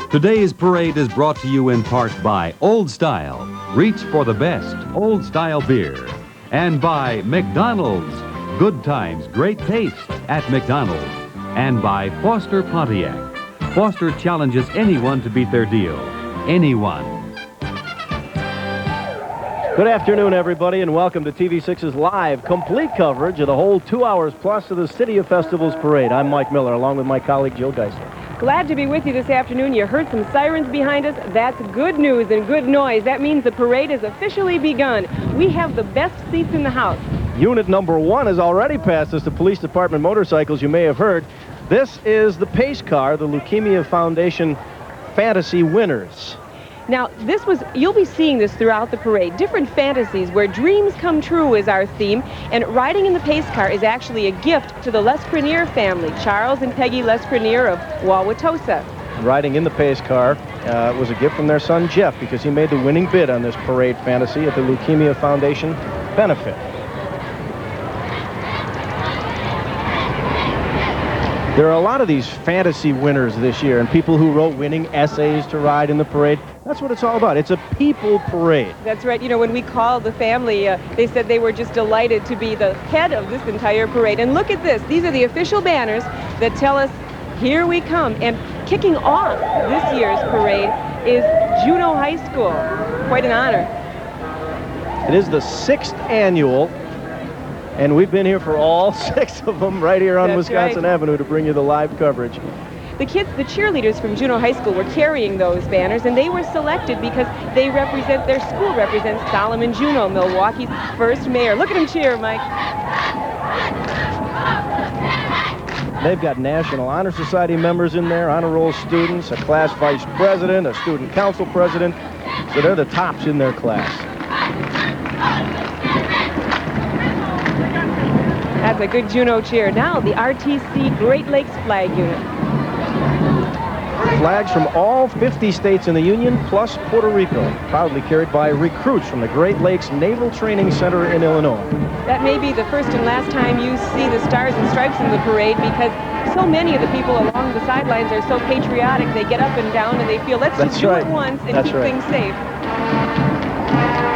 Today's parade is brought to you in part by Old Style. Reach for the best Old Style beer. And by McDonald's. Good times, great taste at McDonald's. And by Foster Pontiac. Foster challenges anyone to beat their deal. Anyone. Good afternoon, everybody, and welcome to TV6's live, complete coverage of the whole 2 hours plus of the City of Festivals Parade. I'm Mike Miller, along with my colleague Jill Geisler. Glad to be with you this afternoon. You heard some sirens behind us. That's good news and good noise. That means the parade has officially begun. We have the best seats in the house. Unit number 1 has already passed us, the Police Department motorcycles, you may have heard. This is the pace car, the Leukemia Foundation Fantasy Winners. Now, you'll be seeing this throughout the parade. Different fantasies where dreams come true is our theme, and riding in the pace car is actually a gift to the Lesprenier family, Charles and Peggy Lesprenier of Wauwatosa. Riding in the pace car was a gift from their son Jeff, because he made the winning bid on this parade fantasy at the Leukemia Foundation benefit. There are a lot of these fantasy winners this year, and people who wrote winning essays to ride in the parade. That's what it's all about. It's a people parade. That's right. You know, when we called the family, they said they were just delighted to be the head of this entire parade. And look at this. These are the official banners that tell us, here we come. And kicking off this year's parade is Juneau High School. Quite an honor. It is the 6th annual. And we've been here for all 6 of them right here on Wisconsin Avenue to bring you the live coverage. The kids, the cheerleaders from Juneau High School were carrying those banners, and they were selected because their school represents Solomon Juneau, Milwaukee's first mayor. Look at him cheer, Mike. They've got National Honor Society members in there, honor roll students, a class vice president, a student council president. So they're the tops in their class. That's a good Juneau cheer. Now the RTC Great Lakes Flag Unit. Flags from all 50 states in the Union, plus Puerto Rico, proudly carried by recruits from the Great Lakes Naval Training Center in Illinois. That may be the first and last time you see the Stars and Stripes in the parade, because so many of the people along the sidelines are so patriotic. They get up and down and they feel, let's just do it once and keep things safe.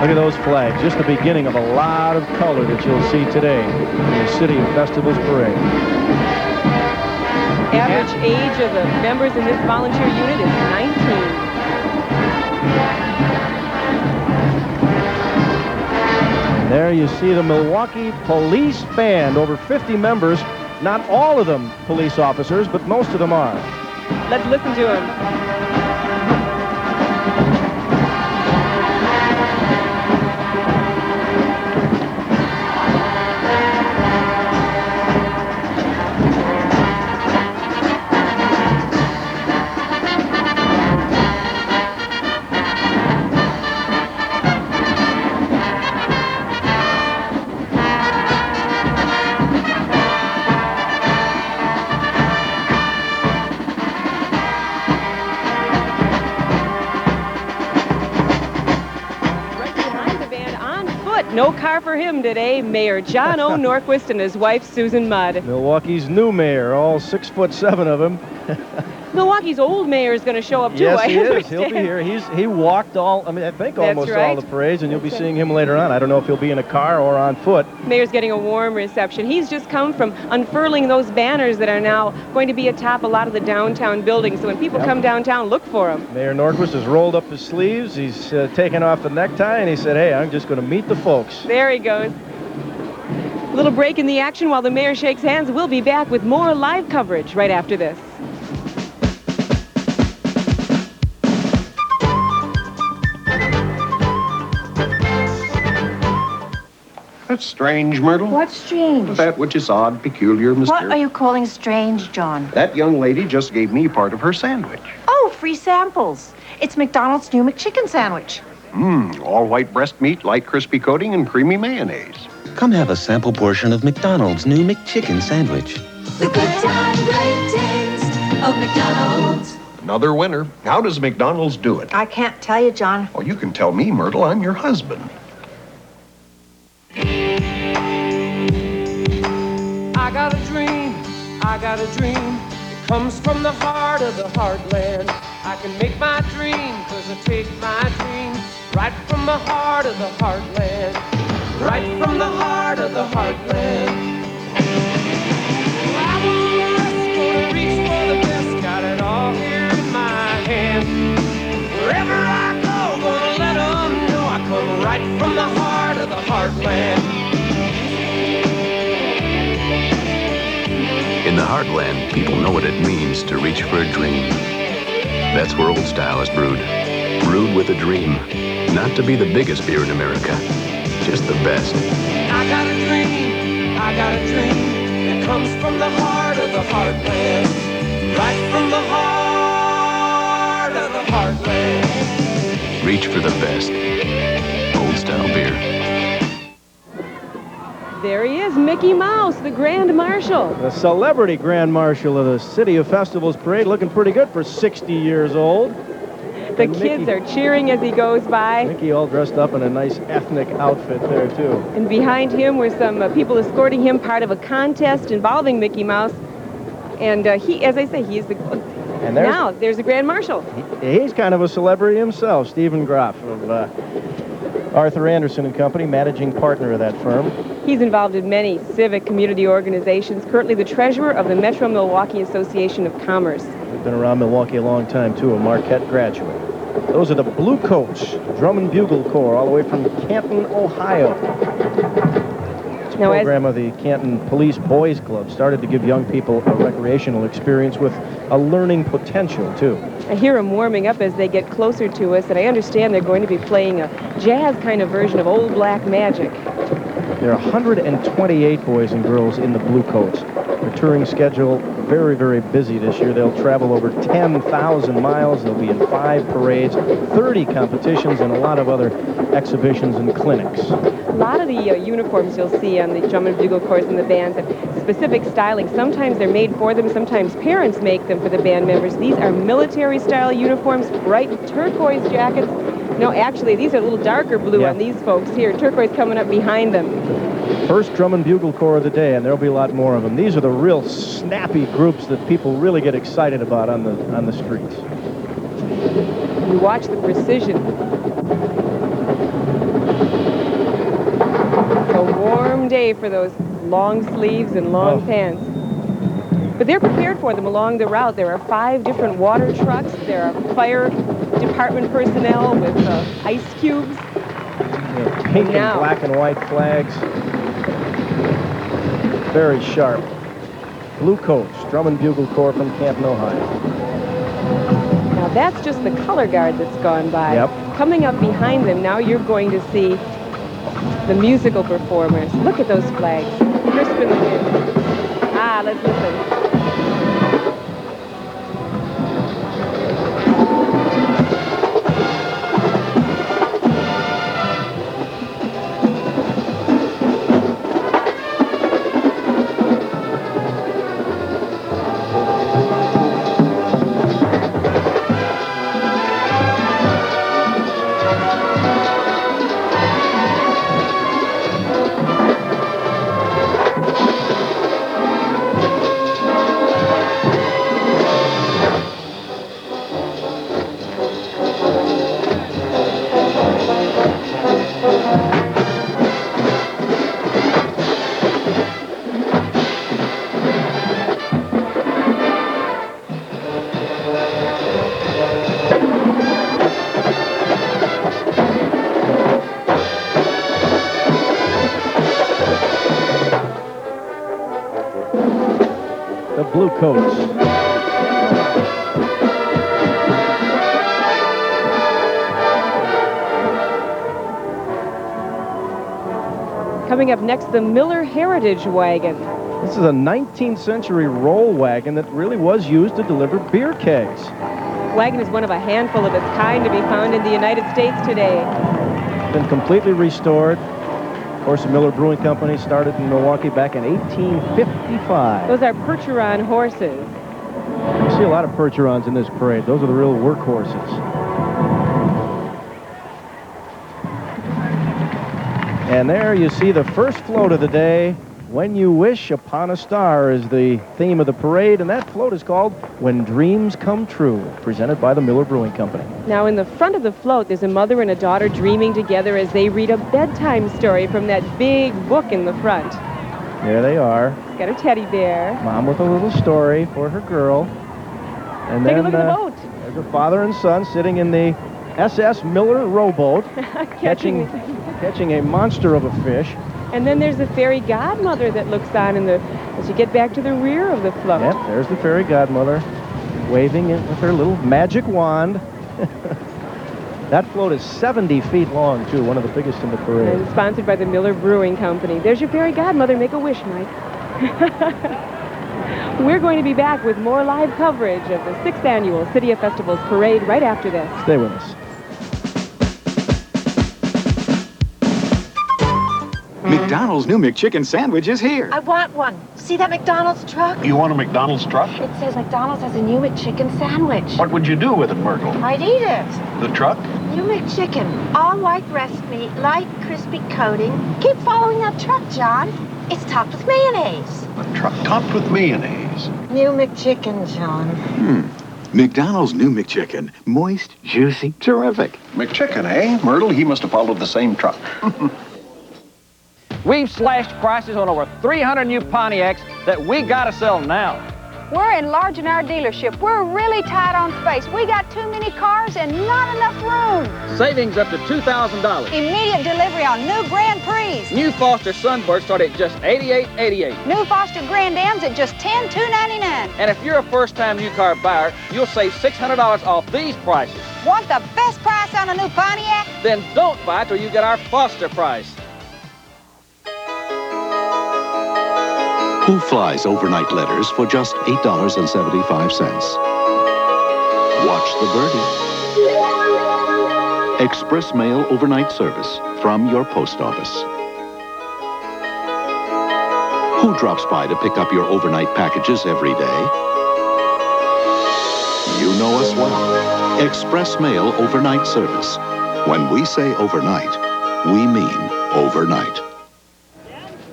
Look at those flags, just the beginning of a lot of color that you'll see today in the City of Festivals Parade. Average age of the members in this volunteer unit is 19. There you see the Milwaukee Police Band, over 50 members, not all of them police officers, but most of them are. Let's listen to them. No car for him today. Mayor John O. Norquist and his wife, Susan Mudd. Milwaukee's new mayor, all 6'7" of him. Milwaukee's old mayor is going to show up, too. Yes, he is. He'll be here. He walked all, I think almost all the parades, and you'll be seeing him later on. I don't know if he'll be in a car or on foot. Mayor's getting a warm reception. He's just come from unfurling those banners that are now going to be atop a lot of the downtown buildings. So when people come downtown, look for him. Mayor Norquist has rolled up his sleeves. He's taken off the necktie, and he said, hey, I'm just going to meet the folks. There he goes. A little break in the action while the mayor shakes hands. We'll be back with more live coverage right after this. That's strange, Myrtle. What's strange? That which is odd, peculiar, mysterious. What are you calling strange, John? That young lady just gave me part of her sandwich. Oh, free samples. It's McDonald's new McChicken sandwich. All white breast meat, light crispy coating, and creamy mayonnaise. Come have a sample portion of McDonald's new McChicken sandwich. The good time, great taste of McDonald's. Another winner. How does McDonald's do it? I can't tell you, John. Oh, you can tell me, Myrtle. I'm your husband. I got a dream, I got a dream. It comes from the heart of the heartland. I can make my dream, 'cause I take my dream right from the heart of the heartland. Right from the heart of the heartland. Well, I'm gonna reach for the best, got it all here in my hand. Wherever I go, gonna let them know I come right from the heart of the heartland. In the heartland, people know what it means to reach for a dream. That's where Old Style is brewed. Brewed with a dream. Not to be the biggest beer in America, just the best. I got a dream that comes from the heart of the heartland. Right from the heart of the heartland. Reach for the best. Old Style beer. There he is, Mickey Mouse, the Grand Marshal. The celebrity Grand Marshal of the City of Festivals Parade, looking pretty good for 60 years old. The kids are cheering as he goes by. Mickey all dressed up in a nice ethnic outfit there, too. And behind him were some people escorting him, part of a contest involving Mickey Mouse. And he, as I say, he is the... And now, there's the Grand Marshal. He's kind of a celebrity himself, Stephen Groff of Arthur Anderson and Company, managing partner of that firm. He's involved in many civic community organizations, currently the treasurer of the Metro Milwaukee Association of Commerce. He's been around Milwaukee a long time, too, a Marquette graduate. Those are the Bluecoats, Drum and Bugle Corps, all the way from Canton, Ohio. It's a program of the Canton Police Boys Club, started to give young people a recreational experience with a learning potential, too. I hear them warming up as they get closer to us, and I understand they're going to be playing a jazz kind of version of Old Black Magic. There are 128 boys and girls in the Bluecoats. Their touring schedule, very, very busy this year. They'll travel over 10,000 miles. They'll be in 5 parades, 30 competitions, and a lot of other exhibitions and clinics. A lot of the uniforms you'll see on the drum and bugle corps and the bands have specific styling. Sometimes they're made for them. Sometimes parents make them for the band members. These are military-style uniforms, bright turquoise jackets. No, actually, these are a little darker blue on these folks here. Turquoise coming up behind them. First Drum and Bugle Corps of the day, and there'll be a lot more of them. These are the real snappy groups that people really get excited about on the streets. You watch the precision. A warm day for those long sleeves and long pants. But they're prepared for them along the route. There are 5 different water trucks. There are fire department personnel with ice cubes. Pink and black and white flags. Very sharp. Bluecoats, Drum and Bugle Corps from Canton, Ohio. Now that's just the color guard that's gone by. Yep. Coming up behind them, now you're going to see the musical performers. Look at those flags, crisp in the wind. Ah, let's listen. The Bluecoats. Coming up next, the Miller Heritage Wagon. This is a 19th century roll wagon that really was used to deliver beer kegs. Wagon is one of a handful of its kind to be found in the United States today. Been completely restored. Of course, the Miller Brewing Company started in Milwaukee back in 1855. Those are Percheron horses. You see a lot of Percherons in this parade. Those are the real workhorses. And there you see the first float of the day When You Wish Upon a Star is the theme of the parade, and that float is called When Dreams Come True, presented by the Miller Brewing Company. Now, in the front of the float, there's a mother and a daughter dreaming together as they read a bedtime story from that big book in the front. There they are. She's got her teddy bear. Mom with a little story for her girl. And Take then a look at the boat. there's a father and son sitting in the SS Miller rowboat, catching a monster of a fish. And then there's the fairy godmother that looks on as you get back to the rear of the float. Yep, there's the fairy godmother waving it with her little magic wand. That float is 70 feet long, too, one of the biggest in the parade. And sponsored by the Miller Brewing Company. There's your fairy godmother. Make a wish, Mike. We're going to be back with more live coverage of the 6th Annual City of Festivals Parade right after this. Stay with us. McDonald's new McChicken sandwich is here. I want one. See that McDonald's truck? You want a McDonald's truck? It says McDonald's has a new McChicken sandwich. What would you do with it, Myrtle? I'd eat it. The truck? New McChicken. All white breast meat, light crispy coating. Keep following that truck, John. It's topped with mayonnaise. A truck topped with mayonnaise. New McChicken, John. McDonald's new McChicken. Moist, juicy, terrific. McChicken, eh? Myrtle, he must have followed the same truck. We've slashed prices on over 300 new Pontiacs that we gotta sell now. We're enlarging our dealership. We're really tight on space. We got too many cars and not enough room. Savings up to $2,000. Immediate delivery on new Grand Prix. New Foster Sunbirds start at just $88.88. New Foster Grand Ams at just $10,299. And if you're a first-time new car buyer, you'll save $600 off these prices. Want the best price on a new Pontiac? Then don't buy till you get our Foster price. Who flies overnight letters for just $8.75? Watch the birdie. Express mail overnight service from your post office. Who drops by to pick up your overnight packages every day? You know us well. Express mail overnight service. When we say overnight, we mean overnight.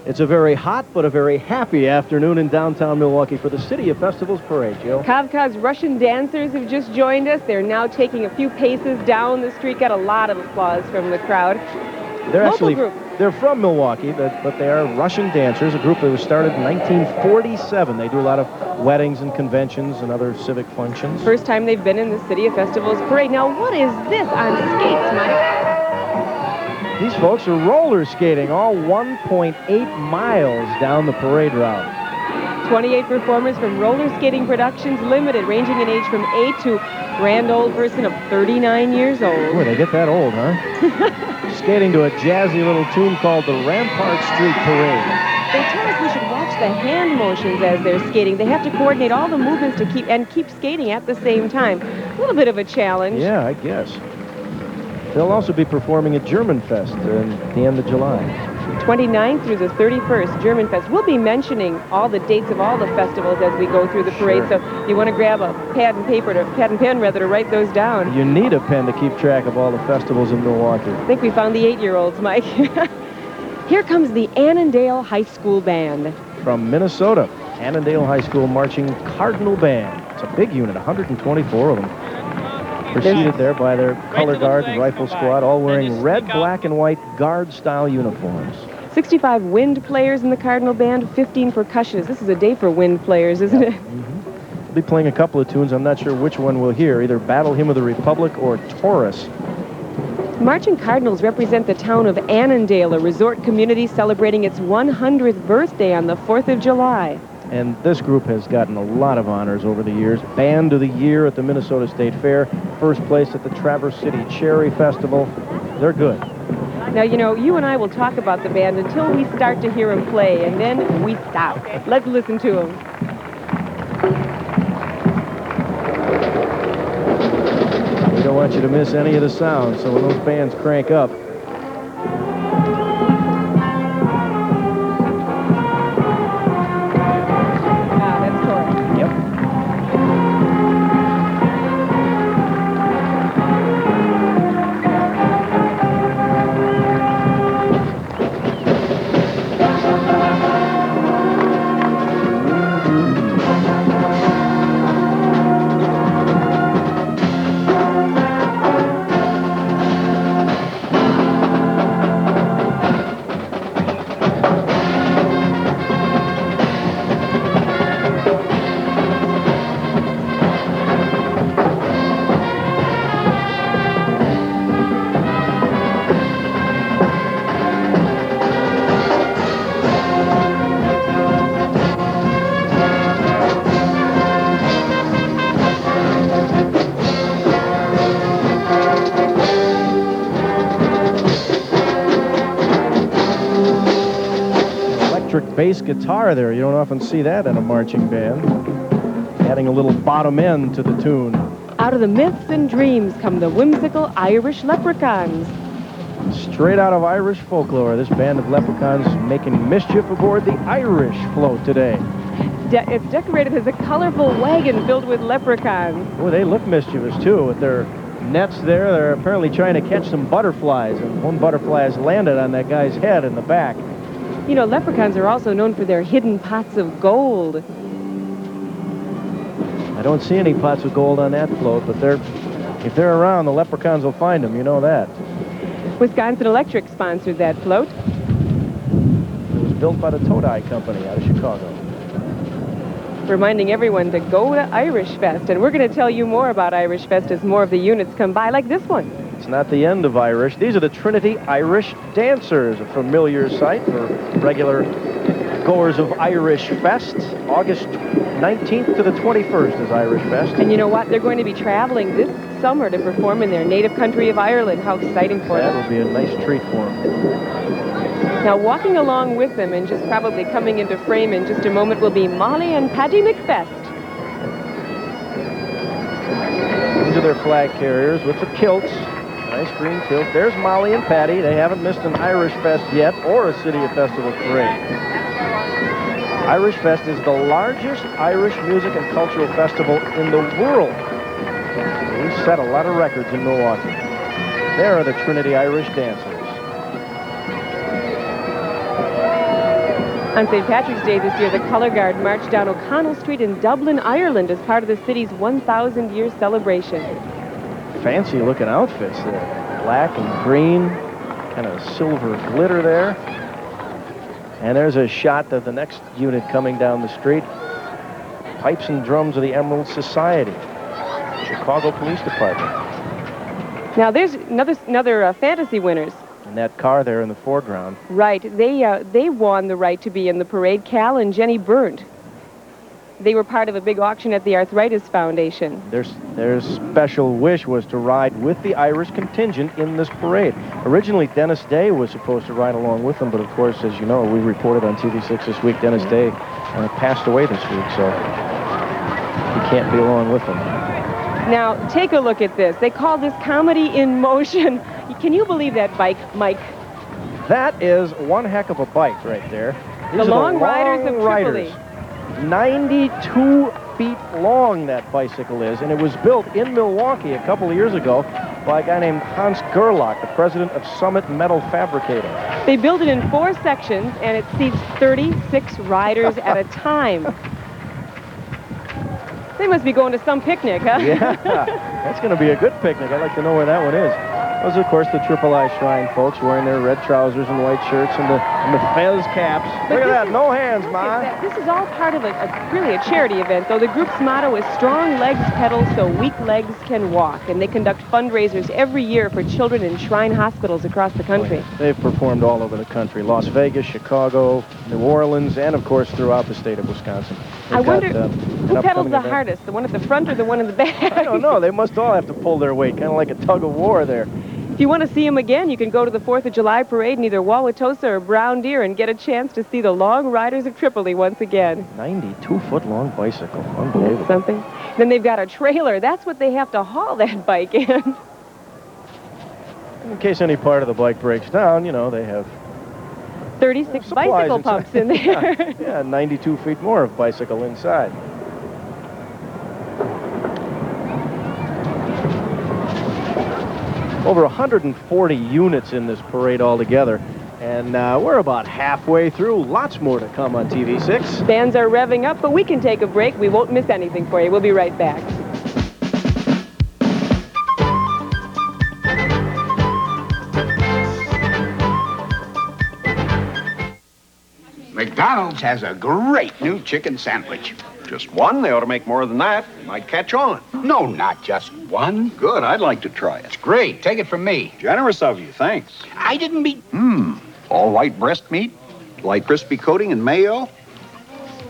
It's a very hot but a very happy afternoon in downtown Milwaukee for the City of Festivals Parade, Jill. Kavkaz's Russian dancers have just joined us. They're now taking a few paces down the street. Got a lot of applause from the crowd. They're from Milwaukee, but they are Russian dancers, a group that was started in 1947. They do a lot of weddings and conventions and other civic functions. First time they've been in the City of Festivals Parade. Now, what is this on skates, Mike? These folks are roller skating all 1.8 miles down the parade route. 28 performers from Roller Skating Productions Limited, ranging in age from 8 to grand old person of 39 years old. Boy, they get that old, huh? Skating to a jazzy little tune called the Rampart Street Parade. They tell us we should watch the hand motions as they're skating. They have to coordinate all the movements to keep skating at the same time. A little bit of a challenge. Yeah, I guess. They'll also be performing at German Fest at the end of July. 29th through the 31st, German Fest. We'll be mentioning all the dates of all the festivals as we go through the parade, Sure. so you want to grab a pad and pen to write those down. You need a pen to keep track of all the festivals in Milwaukee. I think we found the 8-year-olds, Mike. Here comes the Annandale High School Band. From Minnesota, Annandale High School Marching Cardinal Band. It's a big unit, 124 of them. Preceded there by their color guard and rifle squad, all wearing red, black, and white guard-style uniforms. 65 wind players in the Cardinal Band, 15 percussionists. This is a day for wind players, isn't it? Mm-hmm. We'll be playing a couple of tunes. I'm not sure which one we'll hear, either Battle Hymn of the Republic or Taurus. Marching Cardinals represent the town of Annandale, a resort community celebrating its 100th birthday on the 4th of July. And this group has gotten a lot of honors over the years. Band of the Year at the Minnesota State Fair, first place at the Traverse City Cherry Festival. They're good. Now, you know, you and I will talk about the band until we start to hear them play, and then we stop. Let's listen to them. We don't want you to miss any of the sounds, so when those bands crank up, electric bass guitar there. You don't often see that in a marching band. Adding a little bottom end to the tune. Out of the myths and dreams come the whimsical Irish leprechauns. Straight out of Irish folklore, this band of leprechauns making mischief aboard the Irish float today. It's decorated as a colorful wagon filled with leprechauns. Oh, they look mischievous, too, with their nets there. They're apparently trying to catch some butterflies, and one butterfly has landed on that guy's head in the back. You know, leprechauns are also known for their hidden pots of gold. I don't see any pots of gold on that float, but if they're around, the leprechauns will find them. You know that. Wisconsin Electric sponsored that float. It was built by the Todai Company out of Chicago. Reminding everyone to go to Irish Fest, and we're going to tell you more about Irish Fest as more of the units come by, like this one. It's not the end of Irish. These are the Trinity Irish Dancers, a familiar sight for regular goers of Irish Fest. August 19th to the 21st is Irish Fest. And you know what? They're going to be traveling this summer to perform in their native country of Ireland. How exciting for them. That'll be a nice treat for them. Now, walking along with them and just probably coming into frame in just a moment will be Molly and Paddy McFest. These are their flag carriers with the kilts. Nice green kilt. There's Molly and Paddy. They haven't missed an Irish Fest yet or a City of Festivals parade. Irish Fest is the largest Irish music and cultural festival in the world. We set a lot of records in Milwaukee. There are the Trinity Irish Dancers. On St. Patrick's Day this year, the Color Guard marched down O'Connell Street in Dublin, Ireland as part of the city's 1,000-year celebration. Fancy looking outfits there. Black and green, kind of silver glitter there. And there's a shot of the next unit coming down the street. Pipes and drums of the Emerald Society, Chicago Police Department. Now there's another fantasy winners. And that car there in the foreground. Right, they won the right to be in the parade. Cal and Jenny Burnt. They were part of a big auction at the Arthritis Foundation. Their special wish was to ride with the Irish contingent in this parade. Originally, Dennis Day was supposed to ride along with them, but of course, as you know, we reported on TV6 this week, Dennis Day passed away this week, so he can't be along with them. Now, take a look at this. They call this comedy in motion. Can you believe that bike, Mike? That is one heck of a bike right there. The Long Riders of Tripoli. 92 feet long that bicycle is, and it was built in Milwaukee a couple of years ago by a guy named Hans Gerlach, the president of Summit Metal Fabricating. They built it in 4 sections, and it seats 36 riders at a time. They must be going to some picnic, huh? Yeah, that's going to be a good picnic. I'd like to know where that one is. Those, of course, the Triple I Shrine folks wearing their red trousers and white shirts and the fez caps. Look at that, no hands, Ma. This is all part of really a charity event, though. The group's motto is strong legs pedal so weak legs can walk. And they conduct fundraisers every year for children in shrine hospitals across the country. They've performed all over the country. Las Vegas, Chicago, New Orleans, and, of course, throughout the state of Wisconsin. I wonder who pedals the hardest, the one at the front or the one in the back? I don't know. They must all have to pull their weight, kind of like a tug of war there. If you want to see them again, you can go to the 4th of July parade in either Wauwatosa or Brown Deer and get a chance to see the Long Riders of Tripoli once again. 92-foot-long bicycle. Unbelievable. That's something. Then they've got a trailer. That's what they have to haul that bike in. In case any part of the bike breaks down, you know, they have 36 bicycle pumps in there. Yeah, 92 feet more of bicycle inside. Over 140 units in this parade altogether. And we're about halfway through. Lots more to come on TV6. Bands are revving up, but we can take a break. We won't miss anything for you. We'll be right back. McDonald's has a great new chicken sandwich. Just one? They ought to make more than that. Might catch on. No, not just one. Good. I'd like to try it. It's great. Take it from me. Generous of you. Thanks. I didn't mean... All white breast meat, light crispy coating, and mayo.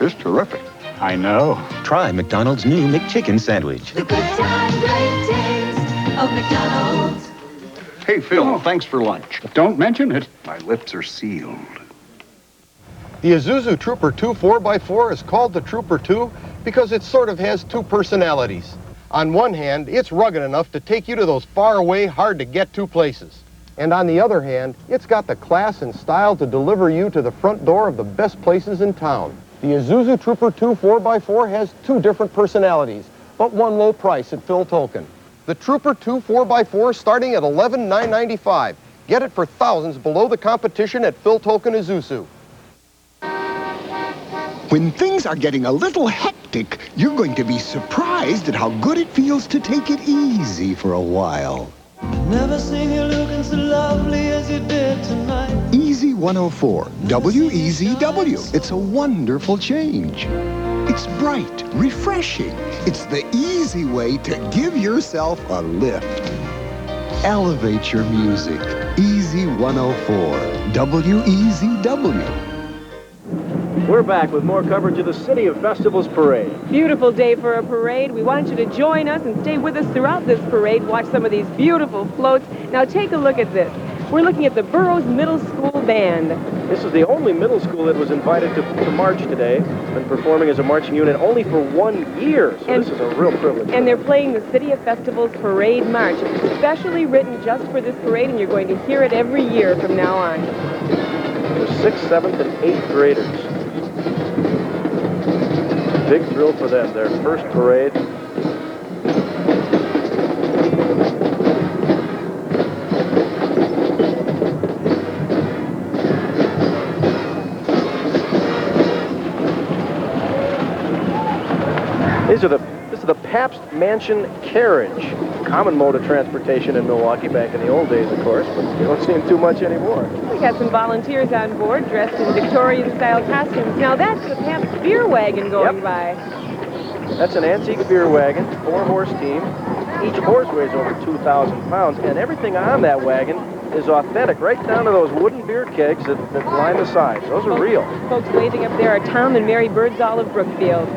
It's terrific. I know. Try McDonald's new McChicken sandwich. The good time, great taste of McDonald's. Hey, Phil, thanks for lunch. Don't mention it. My lips are sealed. The Isuzu Trooper 2 4x4 is called the Trooper 2 because it sort of has two personalities. On one hand, it's rugged enough to take you to those faraway, hard-to-get-to places. And on the other hand, it's got the class and style to deliver you to the front door of the best places in town. The Isuzu Trooper 2 4x4 has two different personalities, but one low price at Phil Tolkien. The Trooper 2 4x4 starting at $11,995. Get it for thousands below the competition at Phil Tolkien Isuzu. When things are getting a little hectic, you're going to be surprised at how good it feels to take it easy for a while. Never seen you looking so lovely as you did tonight. Easy 104, W-E-Z-W. It's a wonderful change. It's bright, refreshing. It's the easy way to give yourself a lift. Elevate your music. Easy 104, W-E-Z-W. We're back with more coverage of the City of Festivals Parade. Beautiful day for a parade. We want you to join us and stay with us throughout this parade. Watch some of these beautiful floats. Now take a look at this. We're looking at the Burroughs Middle School Band. This is the only middle school that was invited to march today. It's been performing as a marching unit only for 1 year, so this is a real privilege. And they're playing the City of Festivals Parade March. It's specially written just for this parade, and you're going to hear it every year from now on. For 6th, 7th, and 8th graders. Big thrill for them, their first parade. This is the Pabst Mansion carriage. Common mode of transportation in Milwaukee back in the old days, of course, but you don't see them too much anymore. We got some volunteers on board dressed in Victorian-style costumes. Now that's the Pabst beer wagon going by. That's an antique beer wagon, 4-horse team. Each horse weighs over 2,000 pounds, and everything on that wagon is authentic, right down to those wooden beer kegs that line the sides. Those are real. Folks waving up there are Tom and Mary Birdsall of Brookfield.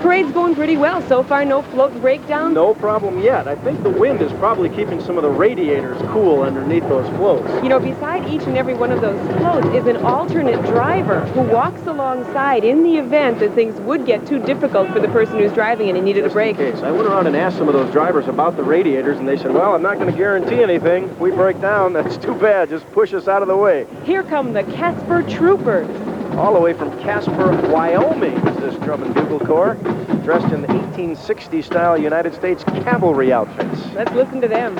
Parade's going pretty well so far. No float breakdown. No problem yet. I think the wind is probably keeping some of the radiators cool underneath those floats. You know, beside each and every one of those floats is an alternate driver who walks alongside in the event that things would get too difficult for the person who's driving and he needed a break. I went around and asked some of those drivers about the radiators, and they said, well, I'm not going to guarantee anything. If we break down, that's too bad. Just push us out of the way. Here come the Casper Troopers. All the way from Casper, Wyoming is this drum and bugle corps, dressed in the 1860-style United States cavalry outfits. Let's listen to them.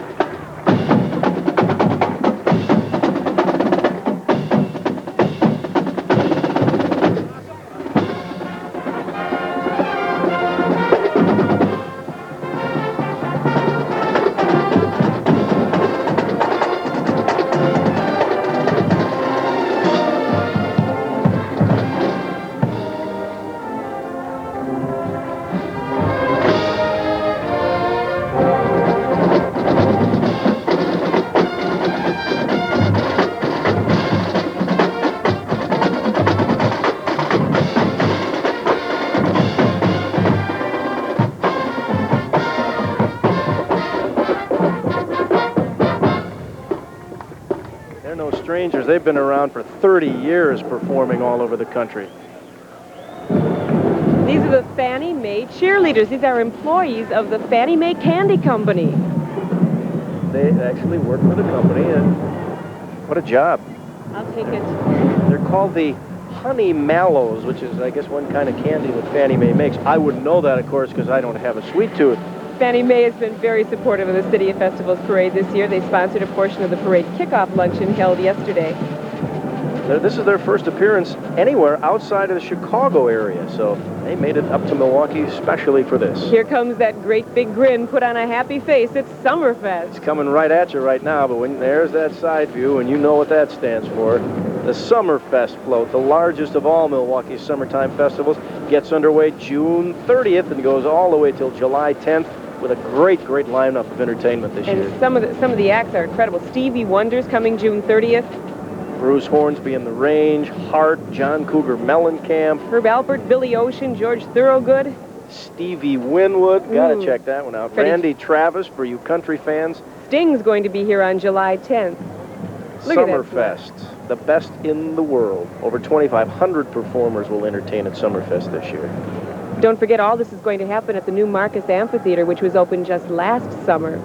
Strangers. They've been around for 30 years performing all over the country. These are the Fannie Mae cheerleaders. These are employees of the Fannie Mae Candy Company. They actually work for the company, and what a job. I'll take it. They're called the Honey Mallows, which is, I guess, one kind of candy that Fannie Mae makes. I wouldn't know that, of course, because I don't have a sweet tooth. Fannie Mae has been very supportive of the City of Festivals Parade this year. They sponsored a portion of the parade kickoff luncheon held yesterday. This is their first appearance anywhere outside of the Chicago area, so they made it up to Milwaukee especially for this. Here comes that great big grin put on a happy face. It's Summerfest. It's coming right at you right now, but when there's that side view, and you know what that stands for. The Summerfest float, the largest of all Milwaukee's summertime festivals, gets underway June 30th and goes all the way till July 10th. With a great lineup of entertainment this year. And some of the acts are incredible. Stevie Wonder's coming June 30th. Bruce Hornsby and the Range, Hart, John Cougar Mellencamp, Herb Alpert, Billy Ocean, George Thorogood, Stevie Winwood. Gotta check that one out. Freddie. Randy Travis for you country fans. Sting's going to be here on July 10th. Look at that Summerfest, the best in the world. Over 2,500 performers will entertain at Summerfest this year. Don't forget, all this is going to happen at the new Marcus Amphitheater, which was opened just last summer.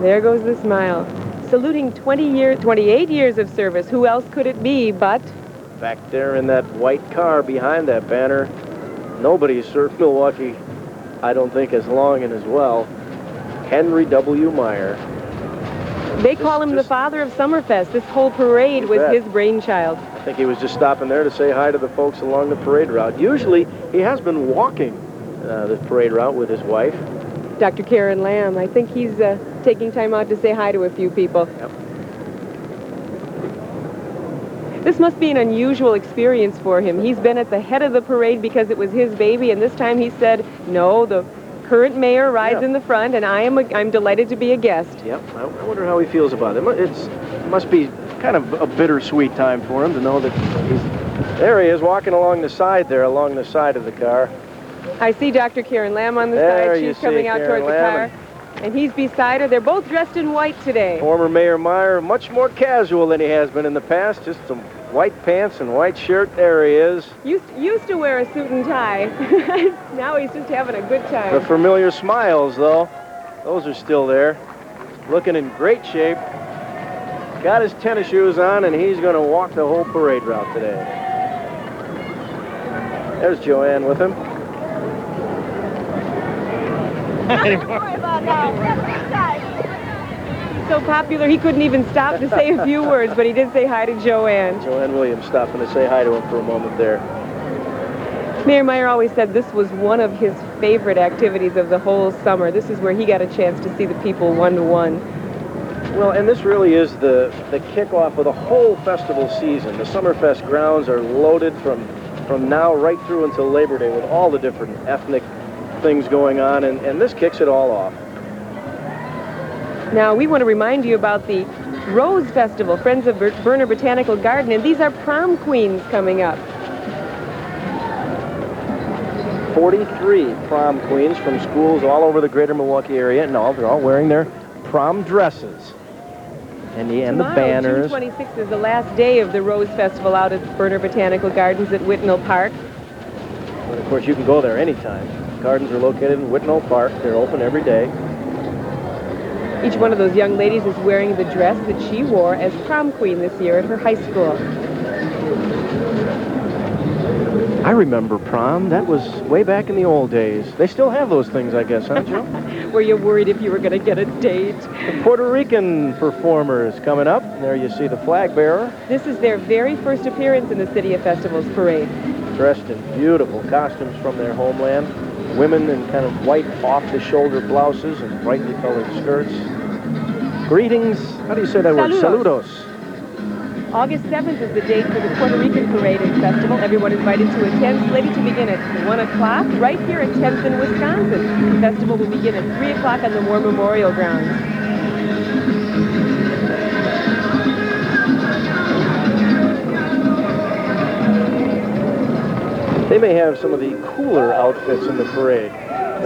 There goes the smile. Saluting 28 years of service. Who else could it be but... Back there in that white car behind that banner, nobody's served Milwaukee, I don't think, as long and as well. Henry W. Meyer. They call him the father of Summerfest. This whole parade was his brainchild. I think he was just stopping there to say hi to the folks along the parade route. Usually, he has been walking this parade route with his wife. Dr. Karen Lamb. I think he's taking time out to say hi to a few people. Yep. This must be an unusual experience for him. He's been at the head of the parade because it was his baby, and this time he said, no, the current mayor rides in the front, and I'm delighted to be a guest. Yep, I wonder how he feels about it. It must be kind of a bittersweet time for him to know that there he is walking along the side there, along the side of the car. I see Dr. Karen Lamb on the side. She's coming out toward the car. And he's beside her. They're both dressed in white today. Former Mayor Meyer, much more casual than he has been in the past. Just some white pants and white shirt. There he is. Used to wear a suit and tie. Now he's just having a good time. The familiar smiles, though, those are still there. Looking in great shape. Got his tennis shoes on, and he's going to walk the whole parade route today. There's Joanne with him. He's so popular he couldn't even stop to say a few words, but he did say hi to Joanne. Joanne Williams stopping to say hi to him for a moment there. Mayor Meyer always said this was one of his favorite activities of the whole summer. This is where he got a chance to see the people one-to-one. Well, and this really is the kickoff of the whole festival season. The Summerfest grounds are loaded from now right through until Labor Day with all the different ethnic things going on, and this kicks it all off. Now, we want to remind you about the Rose Festival, Friends of Berner Botanical Garden, and these are prom queens coming up. 43 prom queens from schools all over the greater Milwaukee area, and they're all wearing their prom dresses. And the banners. June 26th is the last day of the Rose Festival out at Berner Botanical Gardens at Whitnall Park. And of course, you can go there anytime. Gardens are located in Whitnall Park. They're open every day. Each one of those young ladies is wearing the dress that she wore as prom queen this year at her high school. I remember prom. That was way back in the old days. They still have those things, I guess, huh, Joe? Were you worried if you were going to get a date? The Puerto Rican performers coming up. There you see the flag bearer. This is their very first appearance in the City of Festivals parade. Dressed in beautiful costumes from their homeland. Women in kind of white off-the-shoulder blouses and brightly colored skirts. Greetings. How do you say that word? Saludos. August 7th is the date for the Puerto Rican Parade and Festival. Everyone invited to attend, slated to begin at 1 o'clock right here at 10th in Wisconsin. The festival will begin at 3 o'clock on the War Memorial Grounds. They may have some of the cooler outfits in the parade.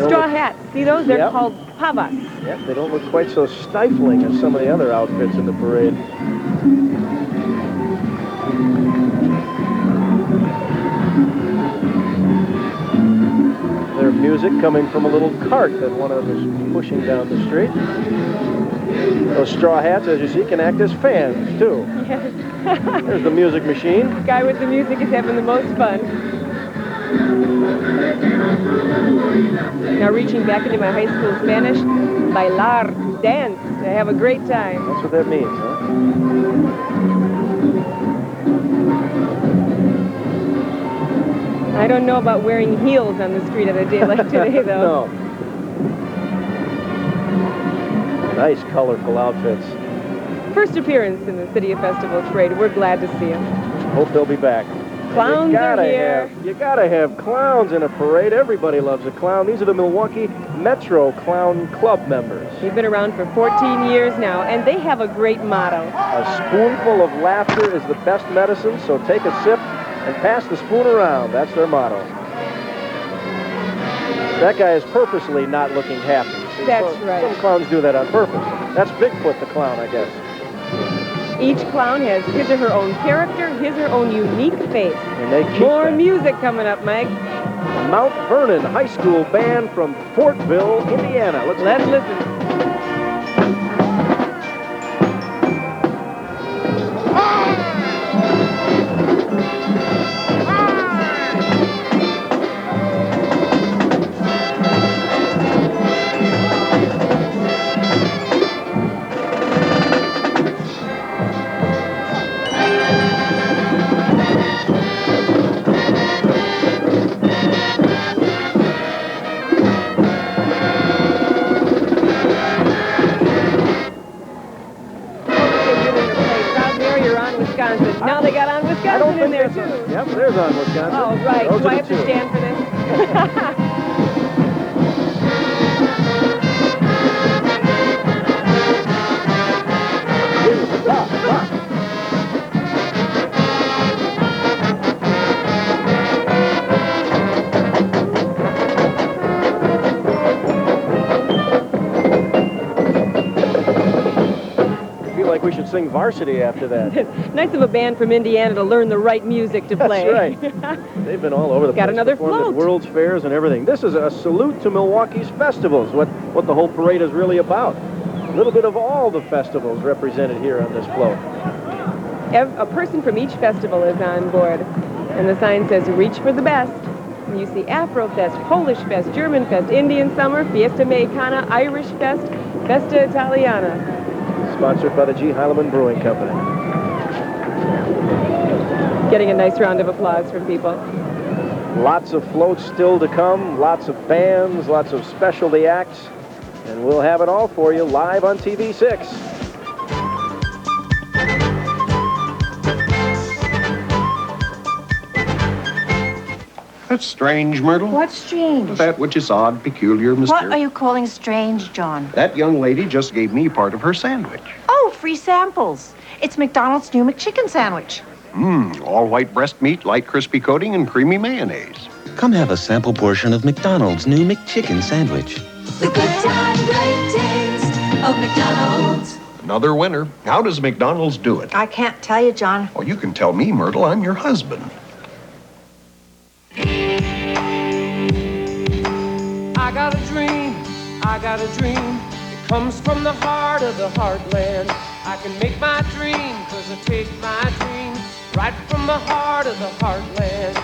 Straw hats. See those? They're called pavas. Yep, they don't look quite so stifling as some of the other outfits in the parade. Their music coming from a little cart that one of them is pushing down the street. Those straw hats, as you see, can act as fans, too. Yes. There's the music machine. The guy with the music is having the most fun. Now reaching back into my high school Spanish, bailar, dance, to have a great time. That's what that means, huh? I don't know about wearing heels on the street on a day like today, though. No. Nice, colorful outfits. First appearance in the City of Festivals parade. We're glad to see him. Hope they'll be back. Clowns are here. You gotta have clowns in a parade. Everybody loves a clown. These are the Milwaukee Metro Clown Club members. They've been around for 14 years now, and they have a great motto. A spoonful of laughter is the best medicine, so take a sip and pass the spoon around. That's their motto. That guy is purposely not looking happy. That's right. Some clowns do that on purpose. That's Bigfoot the clown, I guess. Each clown has his or her own character, his or her own unique face. And they keep More that. music coming up, Mike. Mount Vernon High School Band from Fortville, Indiana. Let's listen. Wisconsin. Now they got on Wisconsin in there, too. Yep, there's on Wisconsin. Oh, right. Those Do I are have the to two. stand for this? We should sing Varsity after that. Nice of a band from Indiana to learn the right music to play. That's right. They've been all over the place. Got another performed float. at World's Fairs and everything. This is a salute to Milwaukee's festivals, what the whole parade is really about. A little bit of all the festivals represented here on this float. A person from each festival is on board. And the sign says, reach for the best. And you see Afro Fest, Polish Fest, German Fest, Indian Summer, Fiesta Mexicana, Irish Fest, Festa Italiana. Sponsored by the G. Heilemann Brewing Company. Getting a nice round of applause from people. Lots of floats still to come, lots of bands, lots of specialty acts, and we'll have it all for you live on TV6. That's strange, Myrtle. What's strange? That which is odd, peculiar, What mysterious. are you calling strange, John? That young lady just gave me part of her sandwich. Oh, free samples. It's McDonald's new McChicken sandwich. All white breast meat, light crispy coating, and creamy mayonnaise. Come have a sample portion of McDonald's new McChicken sandwich. The good time, great taste of McDonald's. Another winner. How does McDonald's do it? I can't tell you, John. Well, you can tell me, Myrtle. I'm your husband. I got a dream. It comes from the heart of the heartland. I can make my dream, 'cause I take my dream right from the heart of the heartland.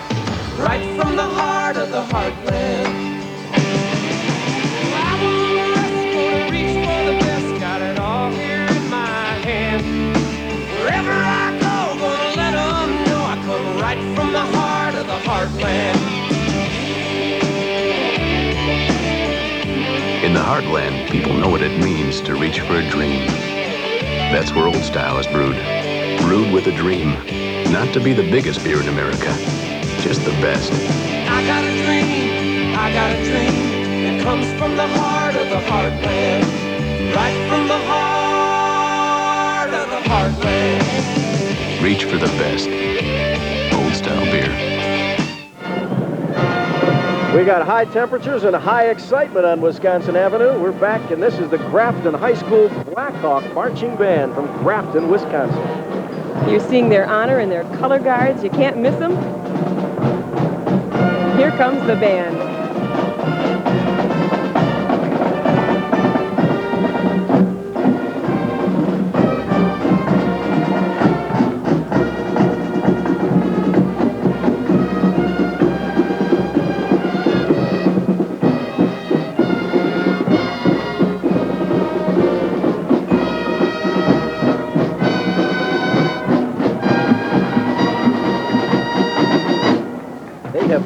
Right from the heart of the heartland. I wanna rest, gonna reach for the best. Got it all here in my hand. Wherever I go, gonna let them know I come right from the heart of the heartland. In the heartland, people know what it means to reach for a dream. That's where Old Style is brewed. Brewed with a dream. Not to be the biggest beer in America, just the best. I got a dream, I got a dream. It comes from the heart of the heartland. Right from the heart of the heartland. Reach for the best. Old Style beer. We got high temperatures and high excitement on Wisconsin Avenue. We're back, and this is the Grafton High School Blackhawk Marching Band from Grafton, Wisconsin. You're seeing their honor and their color guards. You can't miss them. Here comes the band.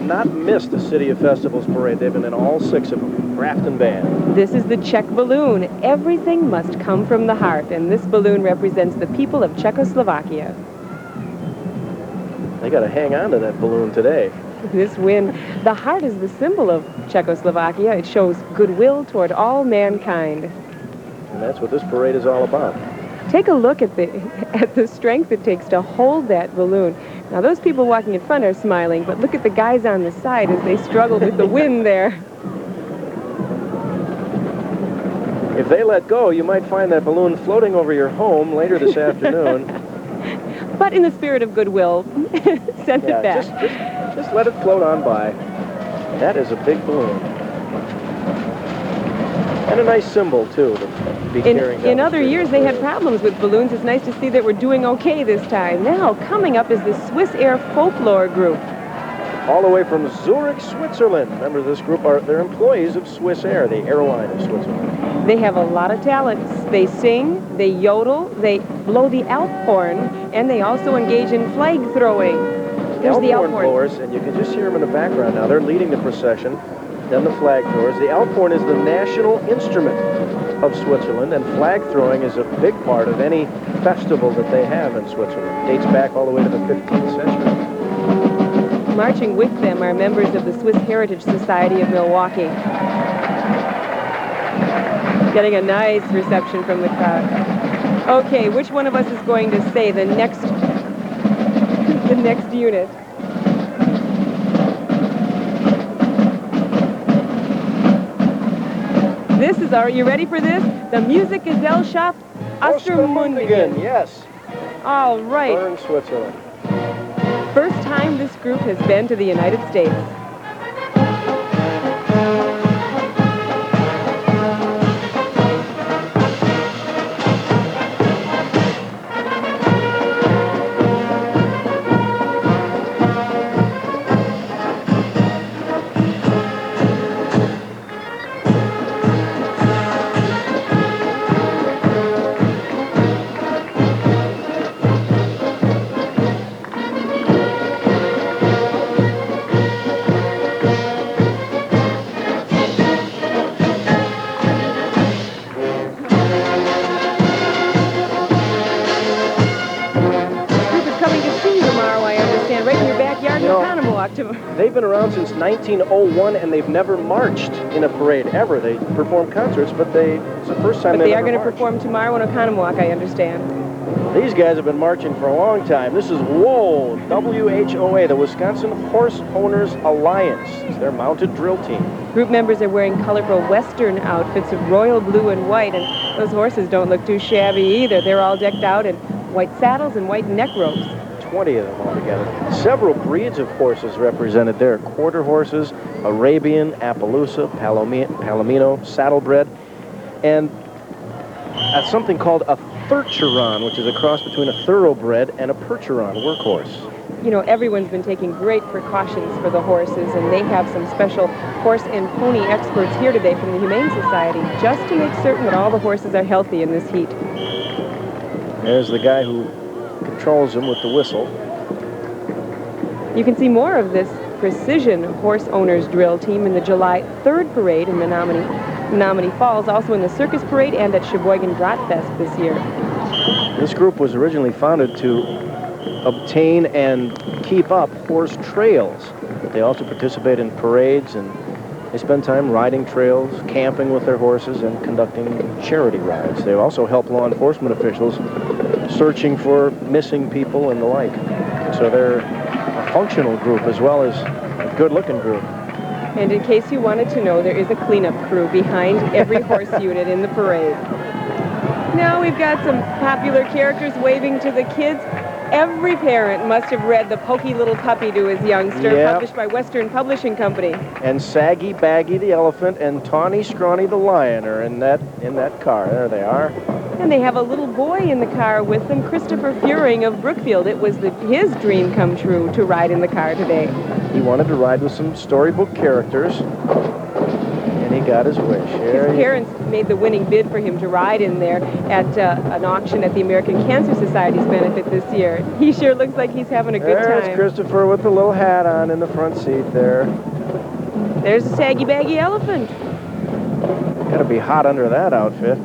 Not missed the City of Festivals parade. They've been in all 6 of them. Grafton Band. This is the Czech balloon. Everything must come from the heart, and this balloon represents the people of Czechoslovakia. They got to hang on to that balloon today. This wind, the heart is the symbol of Czechoslovakia. It shows goodwill toward all mankind. And that's what this parade is all about. Take a look at the strength it takes to hold that balloon. Now, those people walking in front are smiling, but look at the guys on the side as they struggle with the wind there. If they let go, you might find that balloon floating over your home later this afternoon. but in the spirit of goodwill, sent it back. Just let it float on by. That is a big balloon. And a nice symbol, too, to be carrying down In the other street. years, they had problems with balloons. It's nice to see that we're doing okay this time. Now, coming up is the Swiss Air Folklore Group. All the way from Zurich, Switzerland. Remember, this group they're employees of Swiss Air, the airline of Switzerland. They have a lot of talents. They sing, they yodel, they blow the Alp horn, and they also engage in flag throwing. There's the Alp horn blowers, and you can just hear them in the background now. They're leading the procession, then the flag throwers. The Alp horn is the national instrument of Switzerland, and flag throwing is a big part of any festival that they have in Switzerland. It dates back all the way to the 15th century. Marching with them are members of the Swiss Heritage Society of Milwaukee. Getting a nice reception from the crowd. Okay, which one of us is going to say the next unit? Are you ready for this? The Musikgesellschaft Ostermundigen. Yes. All right. Bern, Switzerland. First time this group has been to the United States. They've been around since 1901, and they've never marched in a parade, ever. They perform concerts, but it's the first time they are going to perform tomorrow in Oconomowoc, I understand. These guys have been marching for a long time. This is WHOA, W-H-O-A, the Wisconsin Horse Owners Alliance. It's their mounted drill team. Group members are wearing colorful Western outfits of royal blue and white, and those horses don't look too shabby either. They're all decked out in white saddles and white neck ropes. 20 of them altogether. Several breeds of horses represented there. Quarter horses, Arabian, Appaloosa, Palomino, saddlebred, and something called a Thurcheron, which is a cross between a thoroughbred and a Percheron workhorse. You know, everyone's been taking great precautions for the horses, and they have some special horse and pony experts here today from the Humane Society, just to make certain that all the horses are healthy in this heat. There's the guy who controls them with the whistle. You can see more of this precision horse owners drill team in the July 3rd parade in Menominee Falls, also in the circus parade and at Sheboygan Bratfest this year. This group was originally founded to obtain and keep up horse trails. They also participate in parades, and they spend time riding trails, camping with their horses, and conducting charity rides. They also help law enforcement officials searching for missing people and the like. So they're a functional group as well as a good-looking group. And in case you wanted to know, there is a cleanup crew behind every horse unit in the parade. Now we've got some popular characters waving to the kids. Every parent must have read The Pokey Little Puppy to his youngster, published by Western Publishing Company. And Saggy Baggy the elephant and Tawny Scrawny the lion are in that car. There they are. And they have a little boy in the car with them, Christopher Furing of Brookfield. It was his dream come true to ride in the car today. He wanted to ride with some storybook characters, and he got his wish. His parents made the winning bid for him to ride in there at an auction at the American Cancer Society's benefit this year. He sure looks like he's having a good time. There's Christopher with the little hat on in the front seat there. There's a Saggy Baggy elephant. Gotta be hot under that outfit.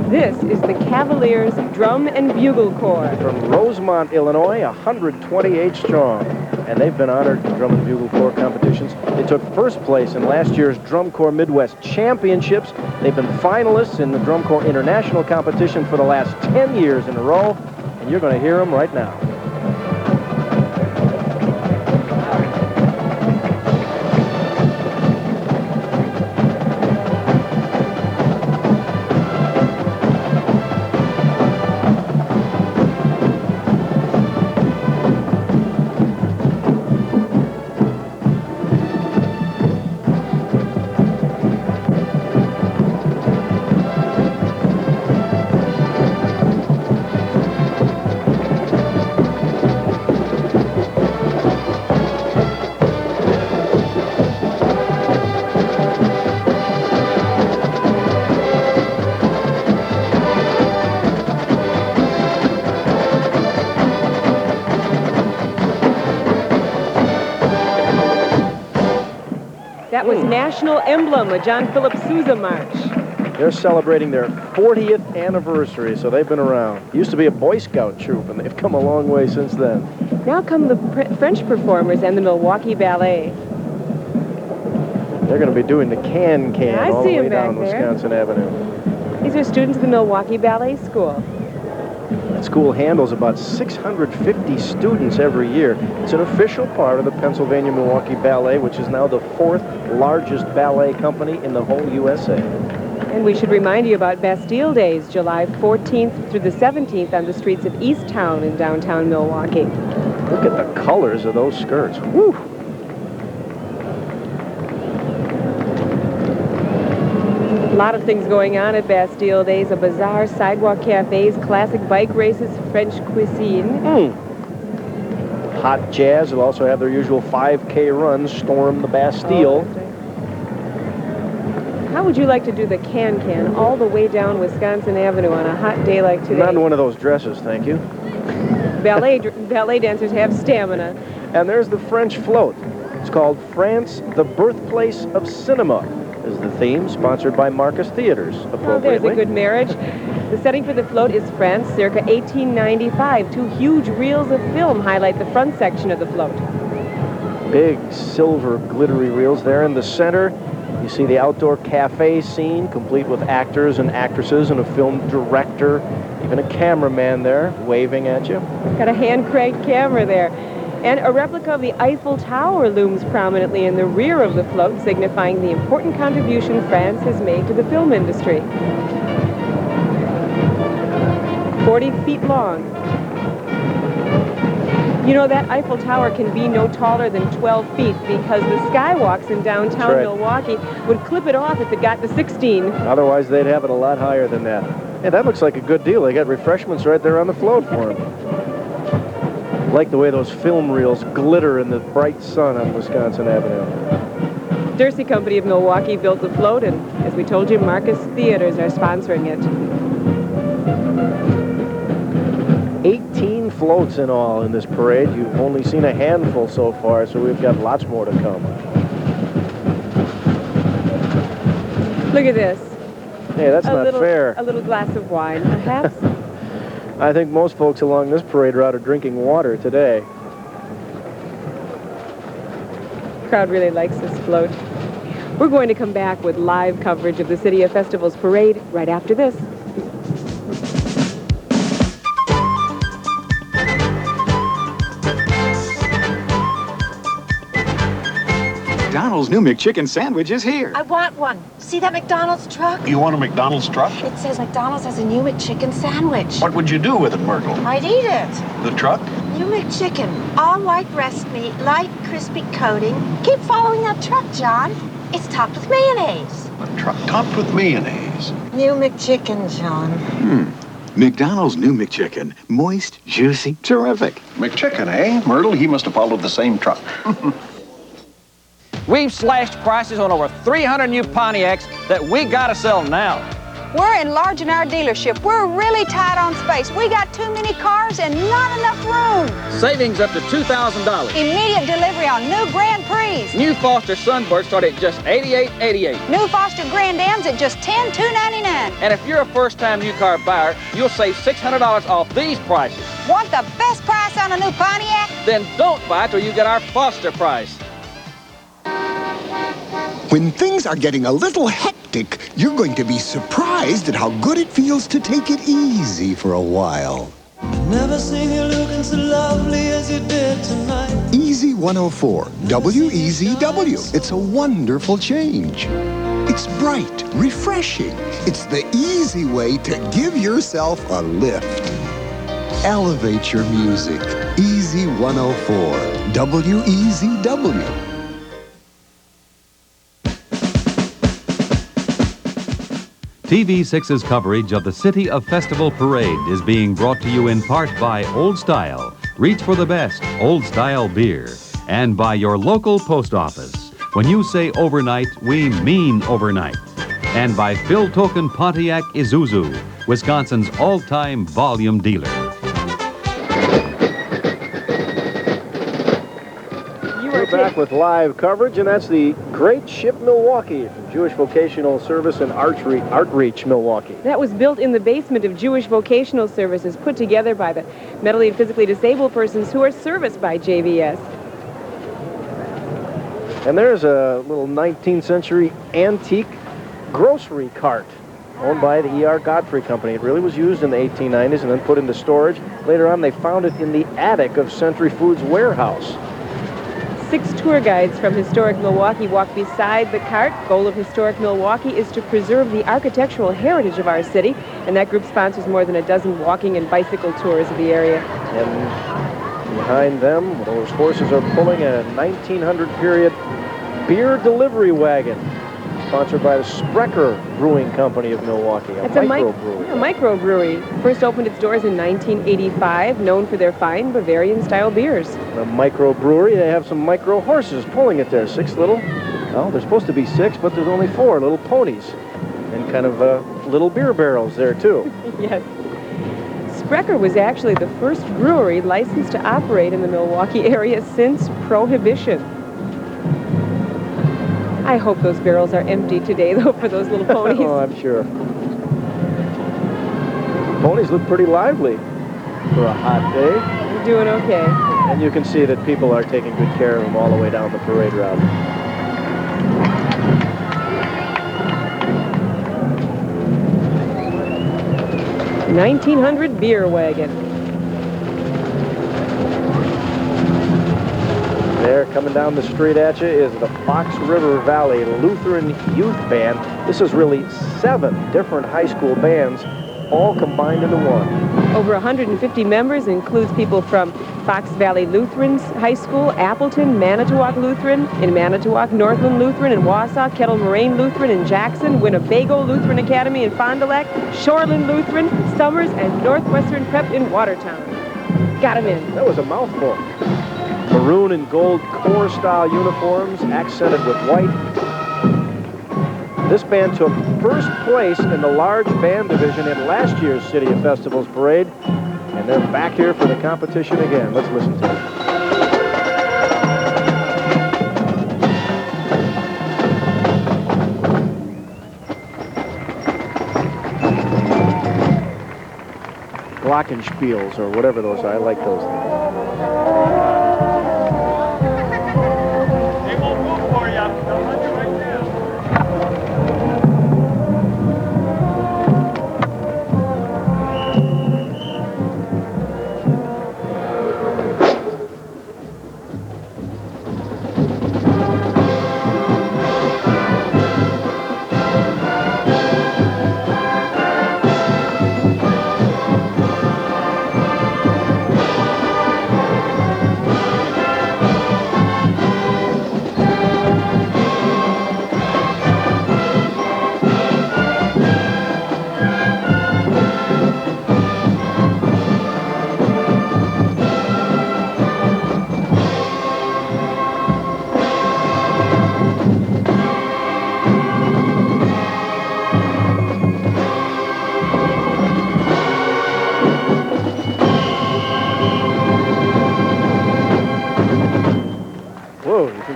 This is the Cavaliers Drum and Bugle Corps. From Rosemont, Illinois, 128 strong. And they've been honored in Drum and Bugle Corps competitions. They took first place in last year's Drum Corps Midwest Championships. They've been finalists in the Drum Corps International competition for the last 10 years in a row. And you're going to hear them right now. That was National Emblem, a John Philip Sousa march. They're celebrating their 40th anniversary, so they've been around. Used to be a Boy Scout troop, and they've come a long way since then. Now come the French performers and the Milwaukee Ballet. They're going to be doing the can-can all the way down Wisconsin Avenue. These are students of the Milwaukee Ballet School. That school handles about 650 students every year. It's an official part of the Pennsylvania Milwaukee Ballet, which is now the 4th largest ballet company in the whole USA. And we should remind you about Bastille Days, July 14th through the 17th on the streets of Easttown in downtown Milwaukee. Look at the colors of those skirts. Woo! A lot of things going on at Bastille Days. A bazaar, sidewalk cafes, classic bike races, French cuisine. Hot Jazz will also have their usual 5K run, Storm the Bastille. How would you like to do the can-can all the way down Wisconsin Avenue on a hot day like today? Not in one of those dresses, thank you. Ballet dancers have stamina. And there's the French float. It's called France, the Birthplace of Cinema, is the theme, sponsored by Marcus Theaters, appropriately. Oh, there's a good marriage. The setting for the float is France, circa 1895. 2 huge reels of film highlight the front section of the float. Big silver glittery reels there in the center. You see the outdoor cafe scene, complete with actors and actresses and a film director, even a cameraman there waving at you. Got a hand-cranked camera there. And a replica of the Eiffel Tower looms prominently in the rear of the float, signifying the important contribution France has made to the film industry. 40 feet long. You know, that Eiffel Tower can be no taller than 12 feet because the skywalks in downtown Milwaukee would clip it off if it got to 16. Otherwise, they'd have it a lot higher than that. Hey, that looks like a good deal. They got refreshments right there on the float for them. I like the way those film reels glitter in the bright sun on Wisconsin Avenue. Jersey Company of Milwaukee built the float, and as we told you, Marcus Theaters are sponsoring it. 18 floats in all in this parade. You've only seen a handful so far, so we've got lots more to come. Look at this. Hey, that's not fair. A little glass of wine, perhaps? I think most folks along this parade route are drinking water today. The crowd really likes this float. We're going to come back with live coverage of the City of Festivals parade right after this. McDonald's new McChicken sandwich is here. I want one. See that McDonald's truck? You want a McDonald's truck? It says McDonald's has a new McChicken sandwich. What would you do with it, Myrtle? I'd eat it. The truck? New McChicken. All white breast meat, light crispy coating. Keep following that truck, John. It's topped with mayonnaise. A truck topped with mayonnaise. New McChicken, John. McDonald's new McChicken. Moist, juicy, terrific. McChicken, eh? Myrtle, he must have followed the same truck. We've slashed prices on over 300 new Pontiacs that we gotta sell now. We're enlarging our dealership. We're really tight on space. We got too many cars and not enough room. Savings up to $2,000. Immediate delivery on new Grand Prix. New Foster Sunbirds start at just $88.88. New Foster Grand Ams at just $10,299. And if you're a first-time new car buyer, you'll save $600 off these prices. Want the best price on a new Pontiac? Then don't buy till you get our Foster price. When things are getting a little hectic, you're going to be surprised at how good it feels to take it easy for a while. Never seen you looking so lovely as you did tonight. Easy 104, W-E-Z-W. It's a wonderful change. It's bright, refreshing. It's the easy way to give yourself a lift. Elevate your music. Easy 104, W-E-Z-W. TV6's coverage of the City of Festival Parade is being brought to you in part by Old Style, reach for the best, Old Style beer, and by your local post office. When you say overnight, we mean overnight. And by Phil Token Pontiac Isuzu, Wisconsin's all-time volume dealer. You are back with live coverage, and that's the Great Ship Milwaukee from Jewish Vocational Service and Outreach Milwaukee. That was built in the basement of Jewish Vocational Services, put together by the mentally and physically disabled persons who are serviced by JVS. And there's a little 19th century antique grocery cart owned by the E.R. Godfrey Company. It really was used in the 1890s and then put into storage. Later on, they found it in the attic of Century Foods warehouse. 6 tour guides from historic Milwaukee walk beside the cart. Goal of Historic Milwaukee is to preserve the architectural heritage of our city, and that group sponsors more than a dozen walking and bicycle tours of the area. And behind them, those horses are pulling a 1900 period beer delivery wagon, sponsored by the Sprecher Brewing Company of Milwaukee, a microbrewery. A microbrewery. First opened its doors in 1985, known for their fine Bavarian-style beers. A microbrewery, they have some micro horses pulling it there. 6 little, well, there's supposed to be 6, but there's only 4 little ponies. And kind of little beer barrels there, too. Yes. Sprecher was actually the first brewery licensed to operate in the Milwaukee area since Prohibition. I hope those barrels are empty today, though, for those little ponies. Oh, I'm sure. Ponies look pretty lively for a hot day. They're doing okay. And you can see that people are taking good care of them all the way down the parade route. $1,900 beer wagon. There, coming down the street at you, is the Fox River Valley Lutheran Youth Band. This is really 7 different high school bands, all combined into one. Over 150 members, includes people from Fox Valley Lutheran High School, Appleton, Manitowoc Lutheran, in Manitowoc, Northland Lutheran in Wausau, Kettle Moraine Lutheran in Jackson, Winnebago Lutheran Academy in Fond du Lac, Shoreland Lutheran, Summers, and Northwestern Prep in Watertown. Got them in. That was a mouthful. Maroon and gold corps-style uniforms, accented with white. This band took first place in the large band division in last year's City of Festivals parade, and they're back here for the competition again. Let's listen to it. Glockenspiels, or whatever those are. I like those things.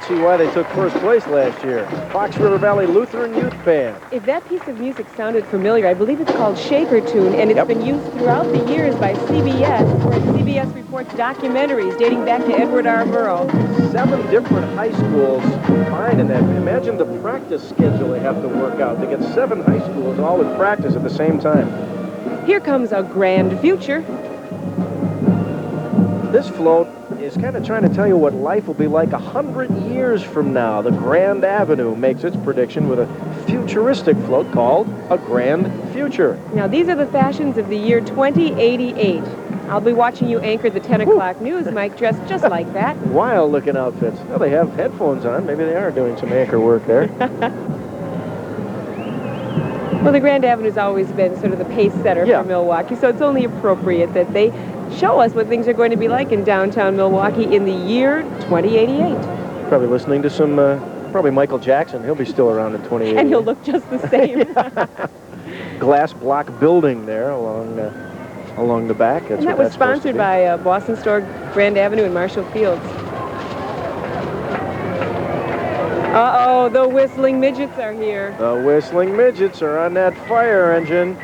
See why they took first place last year. Fox River Valley Lutheran Youth Band. If that piece of music sounded familiar, I believe it's called Shaker Tune, and it's been used throughout the years by CBS for CBS Reports documentaries dating back to Edward R. Murrow. 7 different high schools combined in that. Imagine the practice schedule they have to work out to get 7 high schools all in practice at the same time. Here comes a grand future. This float is kind of trying to tell you what life will be like 100 years from now. The Grand Avenue makes its prediction with a futuristic float called a Grand Future. Now, these are the fashions of the year 2088. I'll be watching you anchor the 10 o'clock news, Mike, dressed just like that. Wild-looking outfits. Well, they have headphones on. Maybe they are doing some anchor work there. Well, the Grand Avenue's always been sort of the pace setter for Milwaukee, so it's only appropriate that they show us what things are going to be like in downtown Milwaukee in the year 2088. Probably listening to some, probably Michael Jackson. He'll be still around in 2088. And he'll look just the same. Glass block building there along the back. And that was sponsored by Boston Store, Grand Avenue, and Marshall Fields. Uh-oh, the whistling midgets are here. The whistling midgets are on that fire engine.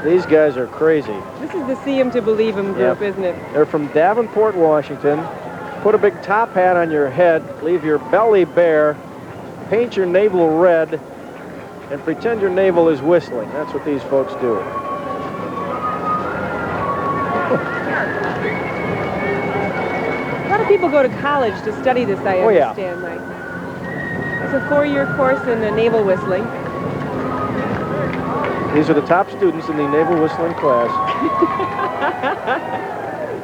These guys are crazy. This is the see 'em to believe 'em group, Yep. isn't it? They're from Davenport, Washington. Put a big top hat on your head, leave your belly bare, paint your navel red, and pretend your navel is whistling. That's what these folks do. A lot of people go to college to study this, I Oh, yeah. understand, Mike. It's a 4-year course in naval whistling. These are the top students in the naval whistling class.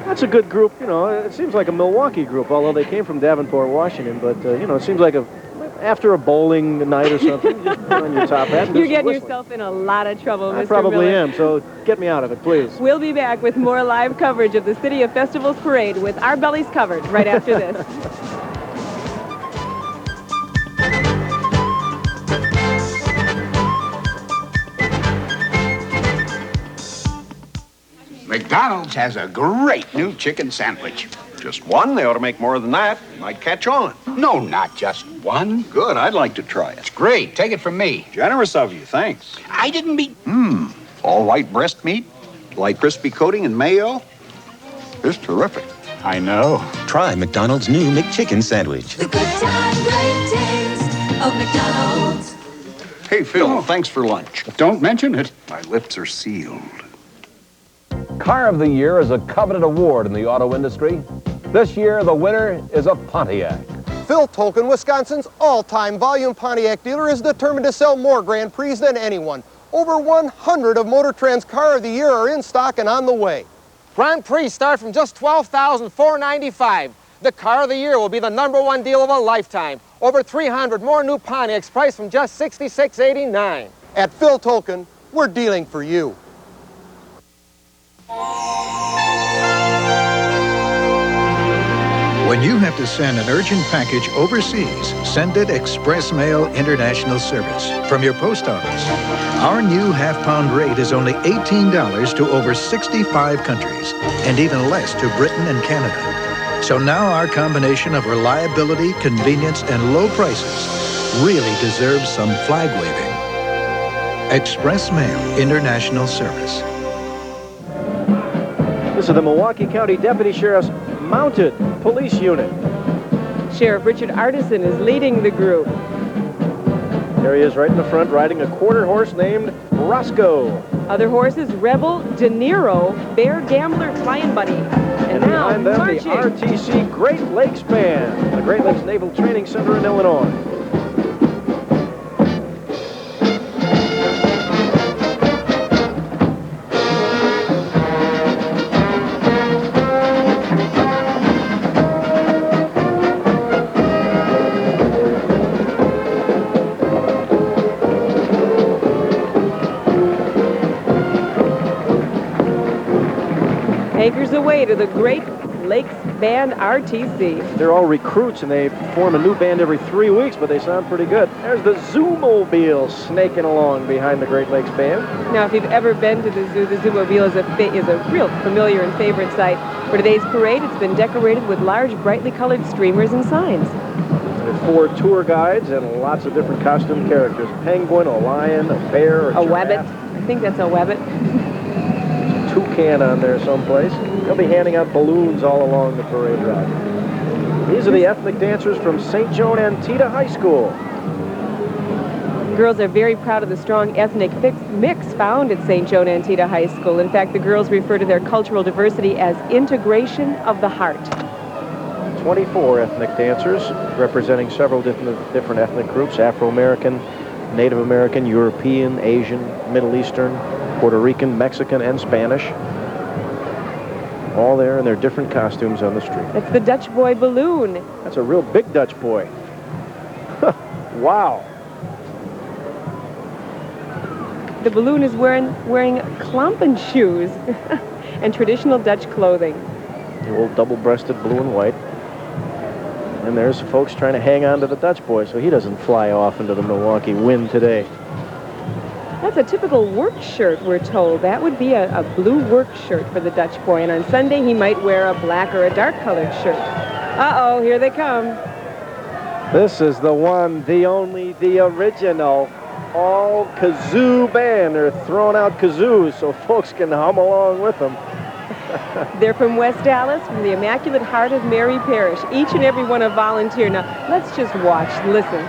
That's a good group, you know. It seems like a Milwaukee group, although they came from Davenport, Washington. But, you know, it seems like after a bowling night or something, you just put on your top hat and do You're some getting whistling. yourself in a lot of trouble, Mr. I probably Miller. am, so get me out of it, please. We'll be back with more live coverage of the City of Festivals Parade with our bellies covered right after this. McDonald's has a great new chicken sandwich. Just one? They ought to make more than that. Might catch on. No, not just one. Good, I'd like to try it. It's great. Take it from me. Generous of you, thanks. I didn't mean... All white breast meat, light crispy coating and mayo. It's terrific. I know. Try McDonald's new McChicken sandwich. The good time, great taste of McDonald's. Hey, Phil, thanks for lunch. Don't mention it. My lips are sealed. Car of the Year is a coveted award in the auto industry. This year, the winner is a Pontiac. Phil Tolkien, Wisconsin's all-time volume Pontiac dealer, is determined to sell more Grand Prix than anyone. Over 100 of Motor Trend's Car of the Year are in stock and on the way. Grand Prix start from just $12,495. The Car of the Year will be the #1 deal of a lifetime. Over 300 more new Pontiacs priced from just $66.89. At Phil Tolkien, we're dealing for you. When you have to send an urgent package overseas, send it Express Mail International Service from your post office. Our new half-pound rate is only $18 to over 65 countries, and even less to Britain and Canada. So now our combination of reliability, convenience, and low prices really deserves some flag waving. Express Mail International Service. This is the Milwaukee County Deputy Sheriff's Mounted Police Unit. Sheriff Richard Artisan is leading the group. There he is right in the front, riding a quarter horse named Roscoe. Other horses, Rebel, De Niro, Bear Gambler, Client Buddy. And now, behind them, marching. the RTC Great Lakes Band, the Great Lakes Naval Training Center in Illinois. Anchors away to the Great Lakes Band RTC. They're all recruits, and they form a new band every 3 weeks, but they sound pretty good. There's the Zoomobile snaking along behind the Great Lakes Band. Now, if you've ever been to the zoo, the Zoomobile is a real familiar and favorite sight. For today's parade, it's been decorated with large, brightly colored streamers and signs. There are 4 tour guides and lots of different costume characters. A penguin, a lion, a bear, A wabbit. I think that's a wabbit. toucan on there someplace. They'll be handing out balloons all along the parade route. These are the ethnic dancers from St. Joan Antietam High School. Girls are very proud of the strong ethnic mix found at St. Joan Antietam High School. In fact, the girls refer to their cultural diversity as integration of the heart. 24 ethnic dancers representing several different ethnic groups: Afro-American, Native American, European, Asian, Middle Eastern, Puerto Rican, Mexican, and Spanish. All there in their different costumes on the street. It's the Dutch boy balloon. That's a real big Dutch boy. Wow. The balloon is wearing klompen shoes and traditional Dutch clothing. The old double-breasted blue and white. And there's folks trying to hang on to the Dutch boy so he doesn't fly off into the Milwaukee wind today. That's a typical work shirt, we're told. That would be a blue work shirt for the Dutch boy. And on Sunday, he might wear a black or a dark-colored shirt. Uh-oh, here they come. This is the one, the only, the original all kazoo band. They're throwing out kazoos so folks can hum along with them. They're from West Dallas, from the Immaculate Heart of Mary Parish. Each and every one a volunteer. Now, let's just watch, listen.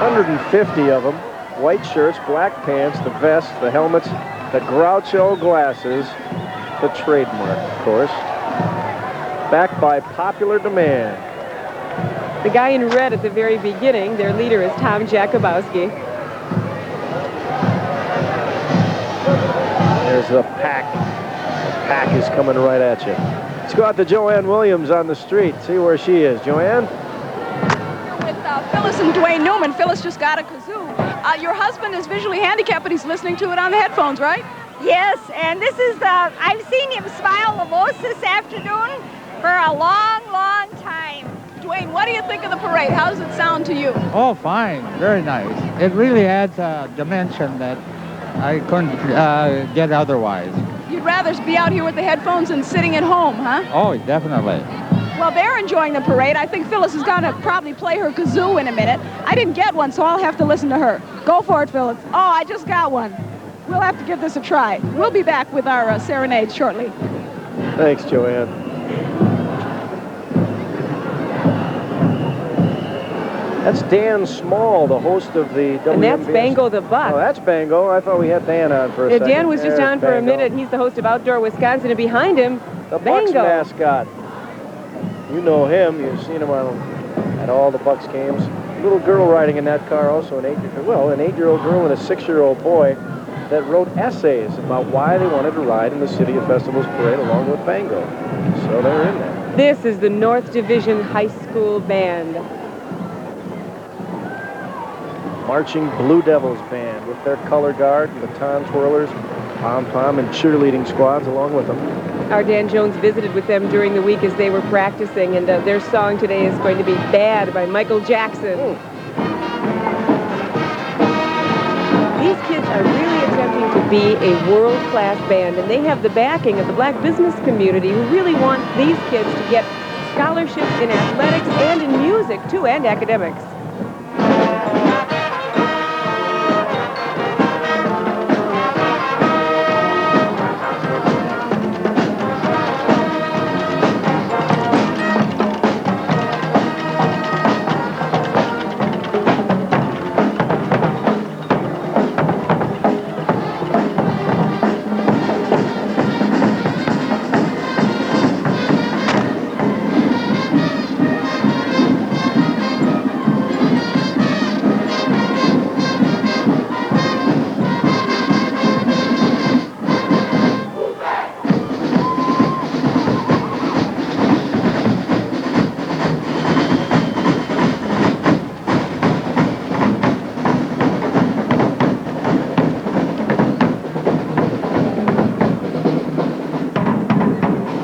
$150 of them. White shirts, black pants, the vests, the helmets, the Groucho glasses, the trademark, of course. Backed by popular demand. The guy in red at the very beginning, their leader is Tom Jakubowski. There's the pack. The pack is coming right at you. Let's go out to Joanne Williams on the street, see where she is. Joanne? With Phyllis and Dwayne Newman. Phyllis just got a kazoo. Your husband is visually handicapped, but he's listening to it on the headphones, right? Yes, and this is I've seen him smile the most this afternoon for a long, long time. Dwayne, what do you think of the parade? How does it sound to you? Oh, fine. Very nice. It really adds a dimension that I couldn't get otherwise. You'd rather be out here with the headphones than sitting at home, huh? Oh, definitely. Well, they're enjoying the parade. I think Phyllis is going to probably play her kazoo in a minute. I didn't get one, so I'll have to listen to her. Go for it, Phyllis. Oh, I just got one. We'll have to give this a try. We'll be back with our serenade shortly. Thanks, Joanne. That's Dan Small, the host of the WMBS. And that's Bango the Buck. Oh, that's Bango. I thought we had Dan on for a second. Dan was just There's on for a Bango. minute. He's the host of Outdoor Wisconsin, and behind him, The Bango. Bucks mascot. You know him. You've seen him at all the Bucks games. Little girl riding in that car, also an 8-year-old girl and a 6-year-old boy that wrote essays about why they wanted to ride in the City of Festivals parade along with Bango. So they're in there. This is the North Division High School Band. Marching Blue Devils band with their color guard, baton twirlers, pom-pom, and cheerleading squads along with them. Our Dan Jones visited with them during the week as they were practicing, and their song today is going to be Bad by Michael Jackson. These kids are really attempting to be a world-class band, and they have the backing of the black business community who really want these kids to get scholarships in athletics and in music, too, and academics.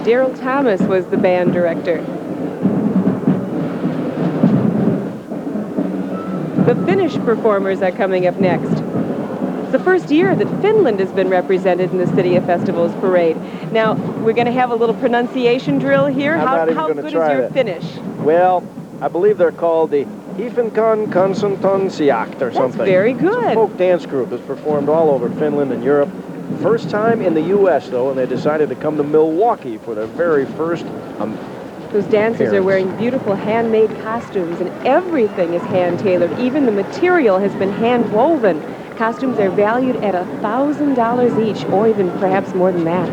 Daryl Thomas was the band director. The Finnish performers are coming up next. It's the first year that Finland has been represented in the City of Festivals parade. Now, we're going to have a little pronunciation drill here. How good is your Finnish? Well, I believe they're called the Hiifinkon Kansantansiakt or something. That's very good. It's a folk dance group that's performed all over Finland and Europe. First time in the U.S., though, and they decided to come to Milwaukee for their very first Those dancers are wearing beautiful handmade costumes, and everything is hand-tailored. Even the material has been hand-woven. Costumes are valued at $1,000 each, or even perhaps more than that.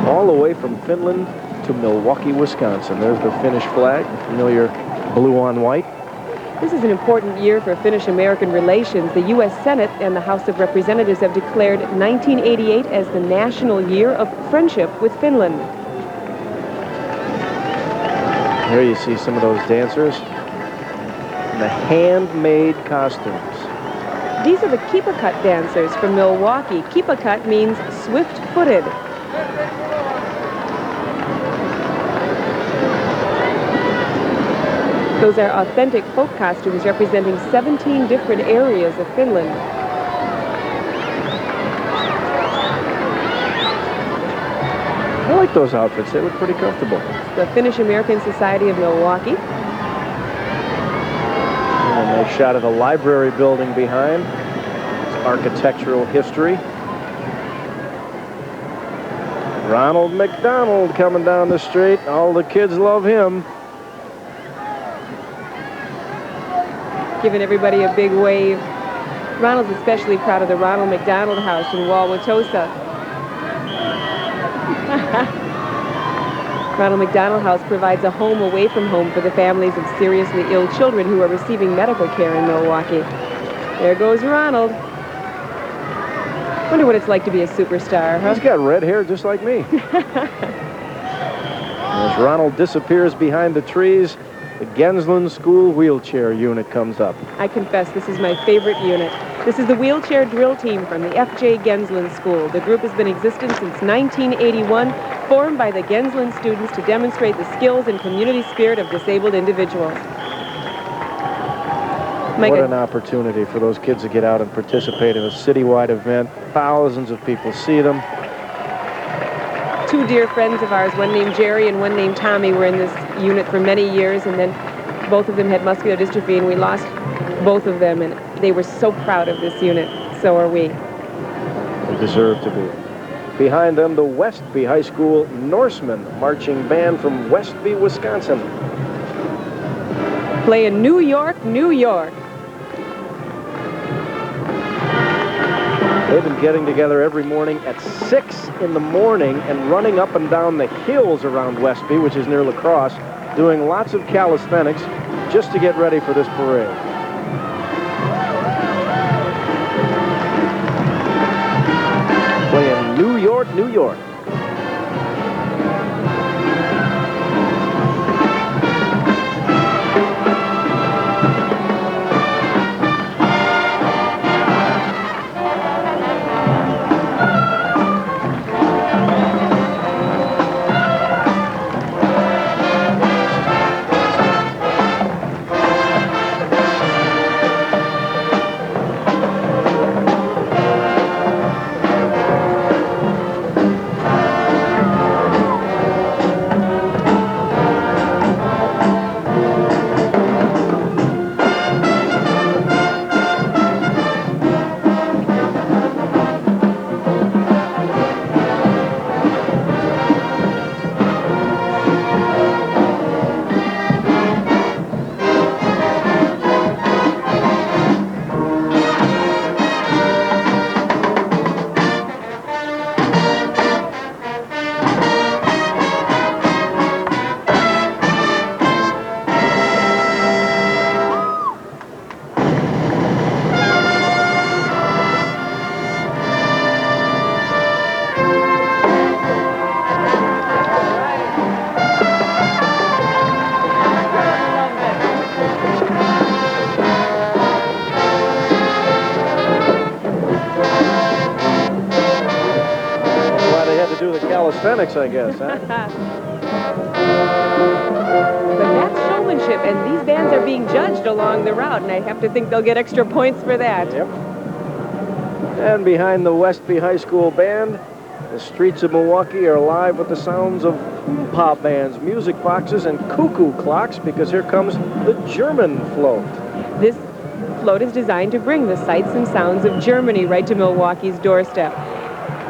All the way from Finland to Milwaukee, Wisconsin. There's the Finnish flag, familiar blue on white. This is an important year for Finnish-American relations. The U.S. Senate and the House of Representatives have declared 1988 as the National Year of Friendship with Finland. Here you see some of those dancers in the handmade costumes. These are the Keepacut dancers from Milwaukee. Keepacut means swift-footed. Those are authentic folk costumes representing 17 different areas of Finland. like those outfits. They look pretty comfortable. The Finnish American Society of Milwaukee. And a nice shot of the library building behind. It's architectural history. Ronald McDonald coming down the street. All the kids love him. Giving everybody a big wave. Ronald's especially proud of the Ronald McDonald House in Wauwatosa. Ronald McDonald House provides a home away from home for the families of seriously ill children who are receiving medical care in Milwaukee. There goes Ronald. Wonder what it's like to be a superstar, huh? He's got red hair just like me. As Ronald disappears behind the trees, the Gensland School wheelchair unit comes up. I confess, this is my favorite unit. This is the wheelchair drill team from the F.J. Gensland School. The group has been in existence since 1981, formed by the Gensland students to demonstrate the skills and community spirit of disabled individuals. What an opportunity for those kids to get out and participate in a citywide event. Thousands of people see them. Two dear friends of ours, one named Jerry and one named Tommy, were in this unit for many years, and then both of them had muscular dystrophy, and we lost both of them, and they were so proud of this unit. So are we. They deserve to be. Behind them, the Westby High School Norsemen marching band from Westby, Wisconsin. Playing New York, New York. They've been getting together every morning at 6 in the morning and running up and down the hills around Westby, which is near La Crosse, doing lots of calisthenics just to get ready for this parade. Playing New York, New York. Calisthenics, I guess, huh? But that's showmanship, and these bands are being judged along the route, and I have to think they'll get extra points for that. Yep. And behind the Westby High School band, the streets of Milwaukee are alive with the sounds of pop bands, music boxes, and cuckoo clocks, because here comes the German float. This float is designed to bring the sights and sounds of Germany right to Milwaukee's doorstep.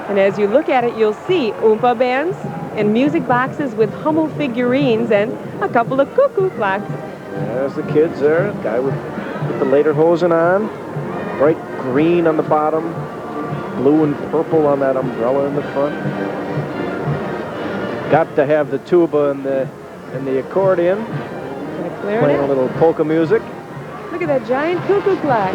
And as you look at it, you'll see Oompa bands and music boxes with Hummel figurines and a couple of cuckoo clocks. There's the kids there, the guy with the lederhosen on, bright green on the bottom, blue and purple on that umbrella in the front. Got to have the tuba and the accordion, playing a little polka music. Look at that giant cuckoo clock.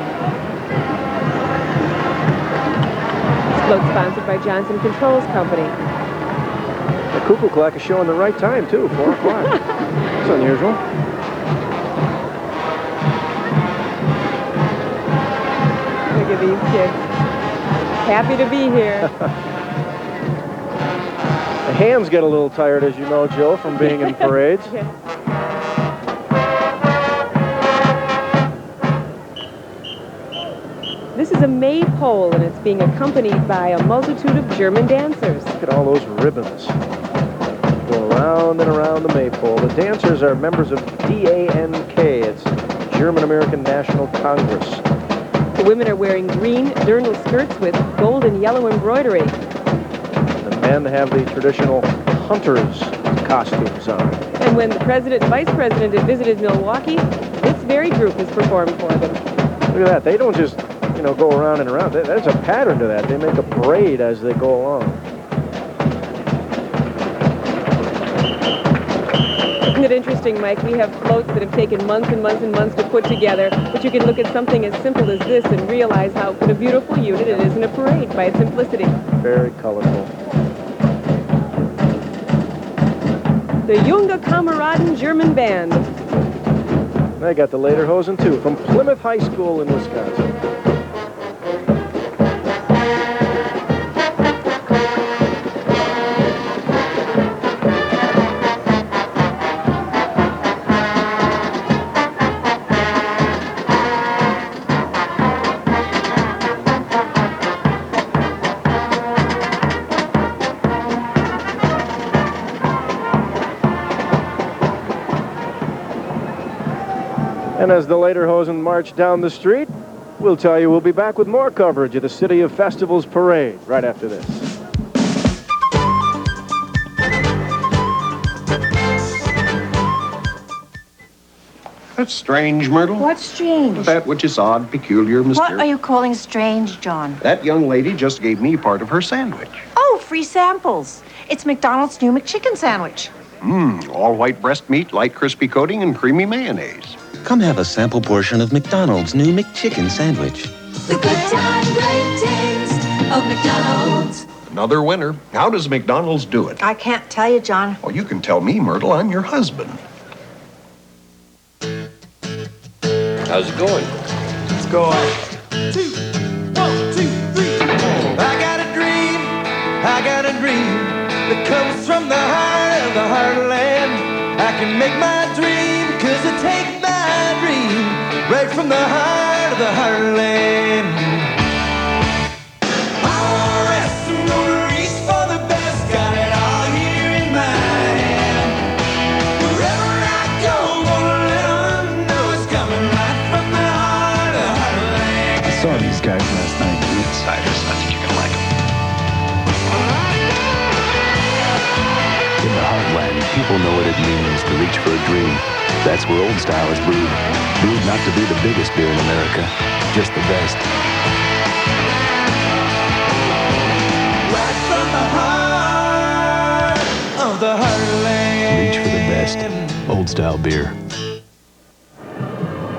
Float sponsored by Johnson Controls Company. The cuckoo clock is showing the right time, too, 4 o'clock. That's unusual. Look at these kids. Happy to be here. The hands get a little tired, as you know, Joe, from being in parades. Yeah. This is a maypole, and it's being accompanied by a multitude of German dancers. Look at all those ribbons. round and around the maypole. The dancers are members of DANK. It's German-American National Congress. The women are wearing green dirndl skirts with gold and yellow embroidery. The men have the traditional hunters' costumes on. And when the president and vice president had visited Milwaukee, this very group has performed for them. Look at that. They don't just, go around and around. There's a pattern to that. They make a parade as they go along. Isn't it interesting, Mike? We have floats that have taken months and months and months to put together, but you can look at something as simple as this and realize how what a beautiful unit it is in a parade by its simplicity. Very colorful. The Junge Kameraden German Band. They got the Lederhosen, too, from Plymouth High School in Wisconsin. And as the Lederhosen march down the street, we'll tell you we'll be back with more coverage of the City of Festivals Parade right after this. That's strange, Myrtle. What's strange? That which is odd, peculiar, mysterious. What are you calling strange, John? That young lady just gave me part of her sandwich. Oh, free samples. It's McDonald's new McChicken sandwich. All white breast meat, light crispy coating, and creamy mayonnaise. Come have a sample portion of McDonald's new McChicken sandwich. The good time, great taste of McDonald's. Another winner. How does McDonald's do it? I can't tell you, John. Well, you can tell me, Myrtle. I'm your husband. How's it going? Let's go. 2, 1, 2, 3. I got a dream that comes from the heart of the heartland. I can make my dream, 'cause I take my dream right from the heart of the heartland. I'll rest and gonna reach for the best, got it all here in my hand. Wherever I go, gonna let 'em know it's coming right from the heart of the heartland. I saw these guys last night. Insiders. I think you're gonna like them. In the heartland, people know what it means to reach for a dream. That's where Old Style is brewed. Brewed not to be the biggest beer in America, just the best. Right from the heart of the heartland. Reach for the best. Old Style beer.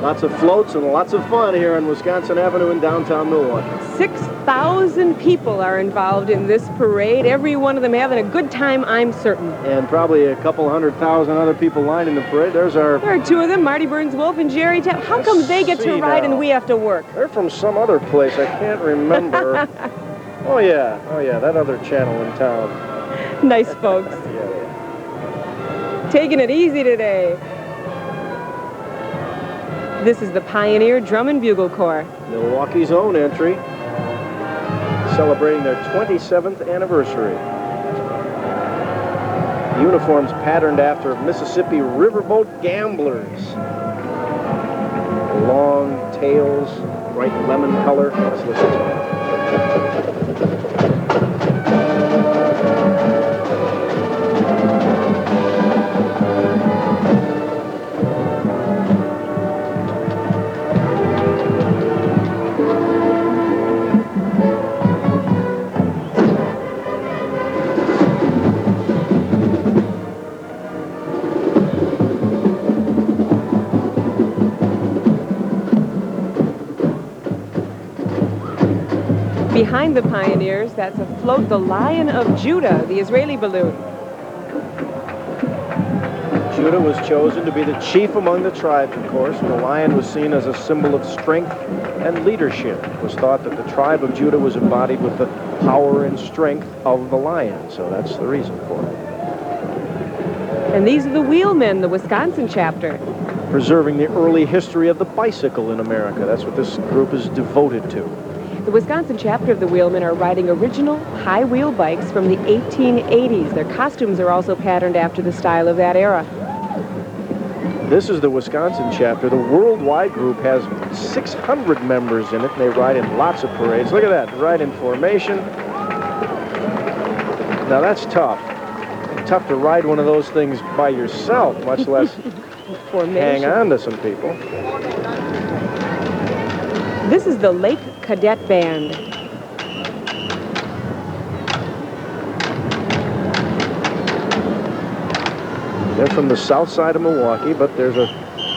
Lots of floats and lots of fun here on Wisconsin Avenue in downtown Milwaukee. 6,000 people are involved in this parade. Every one of them having a good time, I'm certain. And probably a couple 100,000 other people lining the parade. There are two of them, Marty Burns Wolf and Jerry Tapp. How come they get to ride and we have to work? They're from some other place. I can't remember. Oh, yeah, that other channel in town. Nice folks. Taking it easy today. This is the Pioneer Drum and Bugle Corps. Milwaukee's own entry, celebrating their 27th anniversary. Uniforms patterned after Mississippi riverboat gamblers. Long tails, bright lemon color. Let's listen to it. Behind the Pioneers, that's afloat the Lion of Judah, the Israeli balloon. Judah was chosen to be the chief among the tribes, of course, and the lion was seen as a symbol of strength and leadership. It was thought that the tribe of Judah was embodied with the power and strength of the lion, so that's the reason for it. And these are the Wheelmen, the Wisconsin chapter. Preserving the early history of the bicycle in America. That's what this group is devoted to. The Wisconsin chapter of the Wheelmen are riding original high-wheel bikes from the 1880s. Their costumes are also patterned after the style of that era. This is the Wisconsin chapter. The worldwide group has 600 members in it, and they ride in lots of parades. Look at that, ride in formation. Now that's tough. Tough to ride one of those things by yourself, much less hang on to some people. This is the Lake Cadet Band. They're from the south side of Milwaukee, but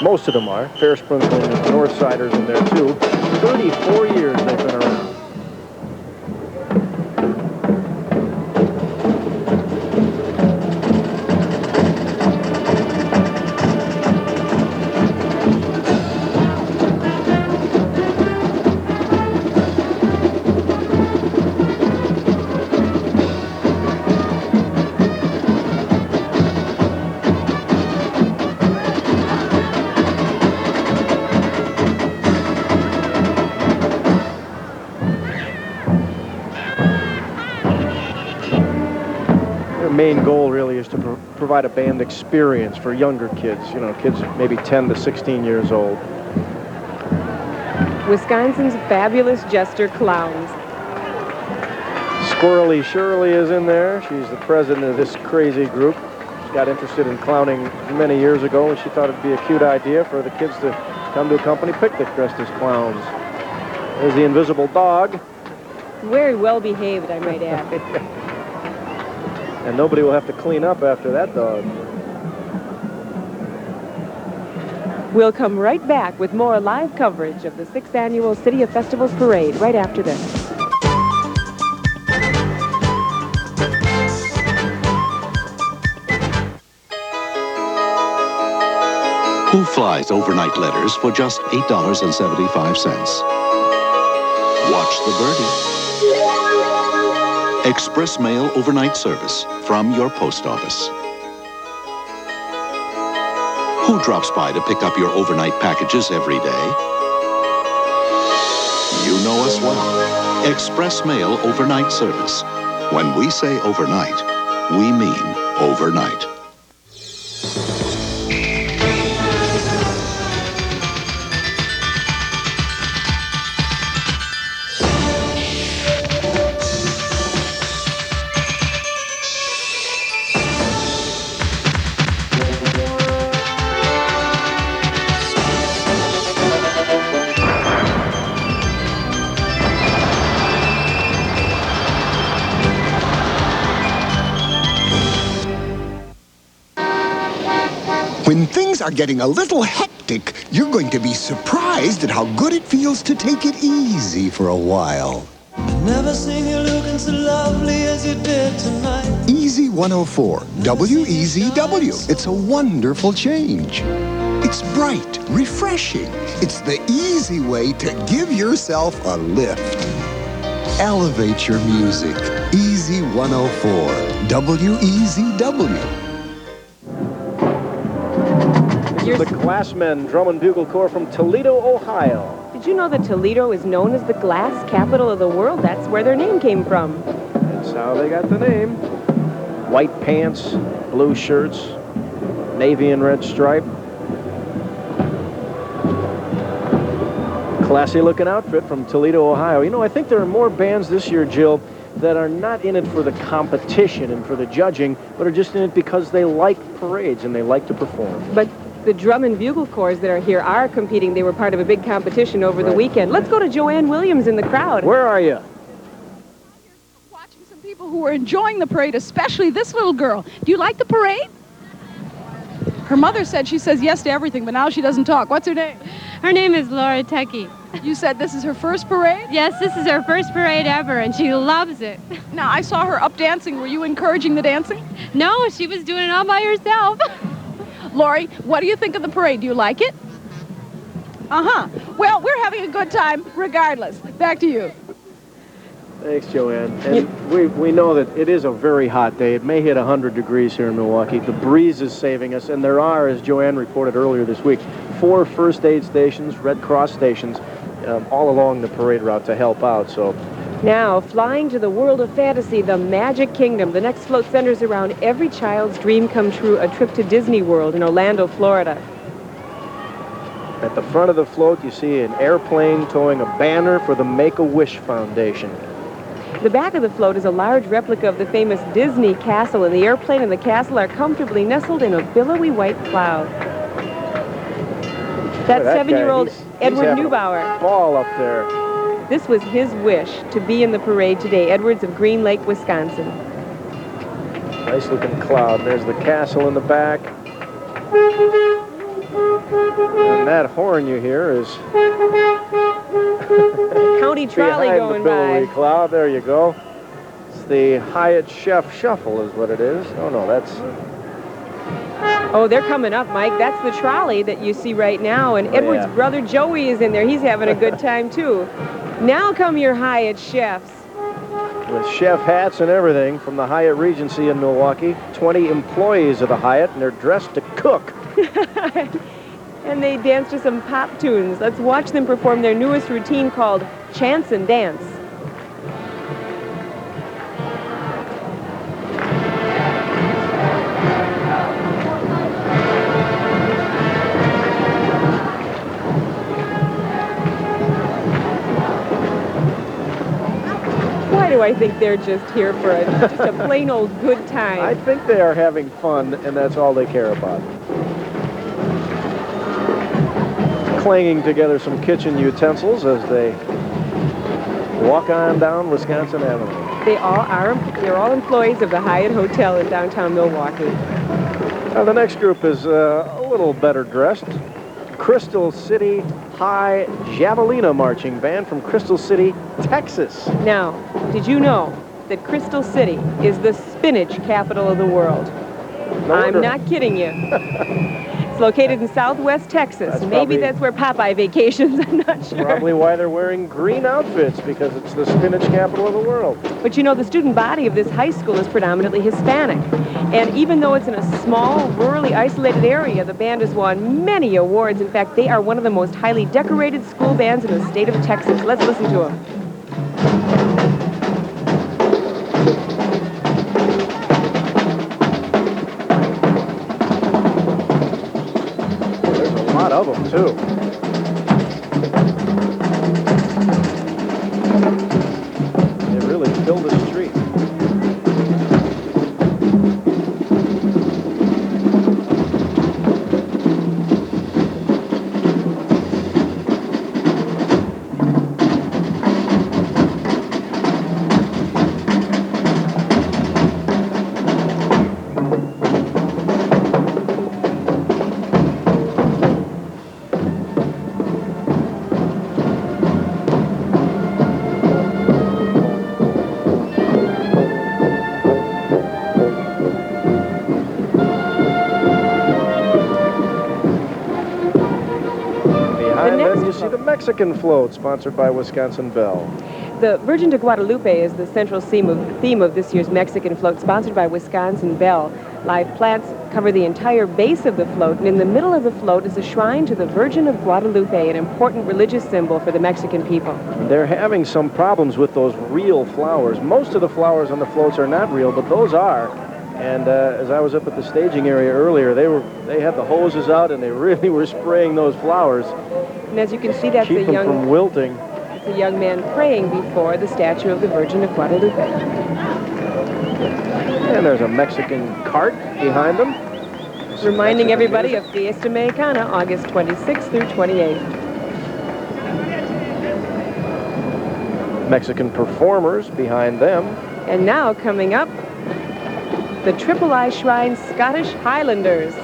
most of them are. Fair sprinkling of north siders in there too. 34 years they've been around. Main goal really is to provide a band experience for younger kids, you know, kids maybe 10 to 16 years old. Wisconsin's fabulous jester clowns. Squirrely Shirley is in there. She's the president of this crazy group. She got interested in clowning many years ago, and she thought it'd be a cute idea for the kids to come to a company picnic dressed as clowns. There's the invisible dog. Very well behaved, I might add. And nobody will have to clean up after that dog. We'll come right back with more live coverage of the 6th Annual City of Festivals Parade right after this. Who flies overnight letters for just $8.75? Watch the birdie. Express mail overnight service from your post office. Who drops by to pick up your overnight packages every day? You know us well. Express mail overnight service. When we say overnight, we mean overnight. When things are getting a little hectic, you're going to be surprised at how good it feels to take it easy for a while. Never seen you looking so lovely as you did tonight. Easy 104, WEZW. It's a wonderful change. It's bright, refreshing. It's the easy way to give yourself a lift. Elevate your music. Easy 104, WEZW. The Glassmen Drum and Bugle Corps from Toledo, Ohio. Did you know that Toledo is known as the glass capital of the world? That's where their name came from. That's how they got the name. White pants, blue shirts, navy and red stripe. Classy looking outfit from Toledo, Ohio. You know, I think there are more bands this year, Jill, that are not in it for the competition and for the judging, but are just in it because they like parades and they like to perform. But the drum and bugle corps that are here are competing. They were part of a big competition over the weekend. Let's go to Joanne Williams in the crowd. Where are you? Watching some people who were enjoying the parade, especially this little girl. Do you like the parade? Her mother said she says yes to everything, but now she doesn't talk. What's her name? Her name is Laura Techie. You said this is her first parade? Yes, this is her first parade ever, and she loves it. Now, I saw her up dancing. Were you encouraging the dancing? No, she was doing it all by herself. Lori, what do you think of the parade? Do you like it? Uh-huh. Well, we're having a good time regardless. Back to you. Thanks, Joanne. And we know that it is a very hot day. It may hit 100 degrees here in Milwaukee. The breeze is saving us, and there are, as Joanne reported earlier this week, 4 first aid stations, Red Cross stations, all along the parade route to help out. So now, flying to the world of fantasy, the Magic Kingdom. The next float centers around every child's dream come true, a trip to Disney World in Orlando, Florida. At the front of the float, you see an airplane towing a banner for the Make-A-Wish Foundation. The back of the float is a large replica of the famous Disney castle, and the airplane and the castle are comfortably nestled in a billowy white cloud. That 7-year-old Edward Neubauer. Ball up there. This was his wish, to be in the parade today. Edwards of Green Lake, Wisconsin. Nice looking cloud. There's the castle in the back. And that horn you hear is county trolley behind going the billowy by. cloud. There you go. It's the Hyatt Chef Shuffle is what it is. Oh no, that's... Oh, they're coming up, Mike. That's the trolley that you see right now, and Edward's brother Joey is in there. He's having a good time too. Now come your Hyatt chefs. With chef hats and everything from the Hyatt Regency in Milwaukee. 20 employees of the Hyatt, and they're dressed to cook. And they dance to some pop tunes. Let's watch them perform their newest routine called Chance and Dance. Why do I think they're just here for just a plain old good time? I think they are having fun, and that's all they care about. Clanging together some kitchen utensils as they walk on down Wisconsin Avenue. They're all employees of the Hyatt Hotel in downtown Milwaukee. Now the next group is a little better dressed. Crystal City High Javelina Marching Band from Crystal City, Texas. Now, did you know that Crystal City is the spinach capital of the world? I'm not kidding you. It's located in southwest Texas. Maybe that's where Popeye vacations, I'm not sure. Probably why they're wearing green outfits, because it's the spinach capital of the world. But you know, the student body of this high school is predominantly Hispanic. And even though it's in a small, rurally isolated area, the band has won many awards. In fact, they are one of the most highly decorated school bands in the state of Texas. Let's listen to them. Of them, too. They really filled the street. Mexican float, sponsored by Wisconsin Bell. The Virgin de Guadalupe is the central theme of this year's Mexican float, sponsored by Wisconsin Bell. Live plants cover the entire base of the float, and in the middle of the float is a shrine to the Virgin of Guadalupe, an important religious symbol for the Mexican people. They're having some problems with those real flowers. Most of the flowers on the floats are not real, but those are. And as I was up at the staging area earlier, they had the hoses out, and they really were spraying those flowers. And as you can see, that's keep a young them from wilting. It's a young man praying before the statue of the Virgin of Guadalupe. And there's a Mexican cart behind them. Reminding everybody of Fiesta Mexicana, August 26th through 28th. Mexican performers behind them. And now coming up, the Triple I Shrine Scottish Highlanders.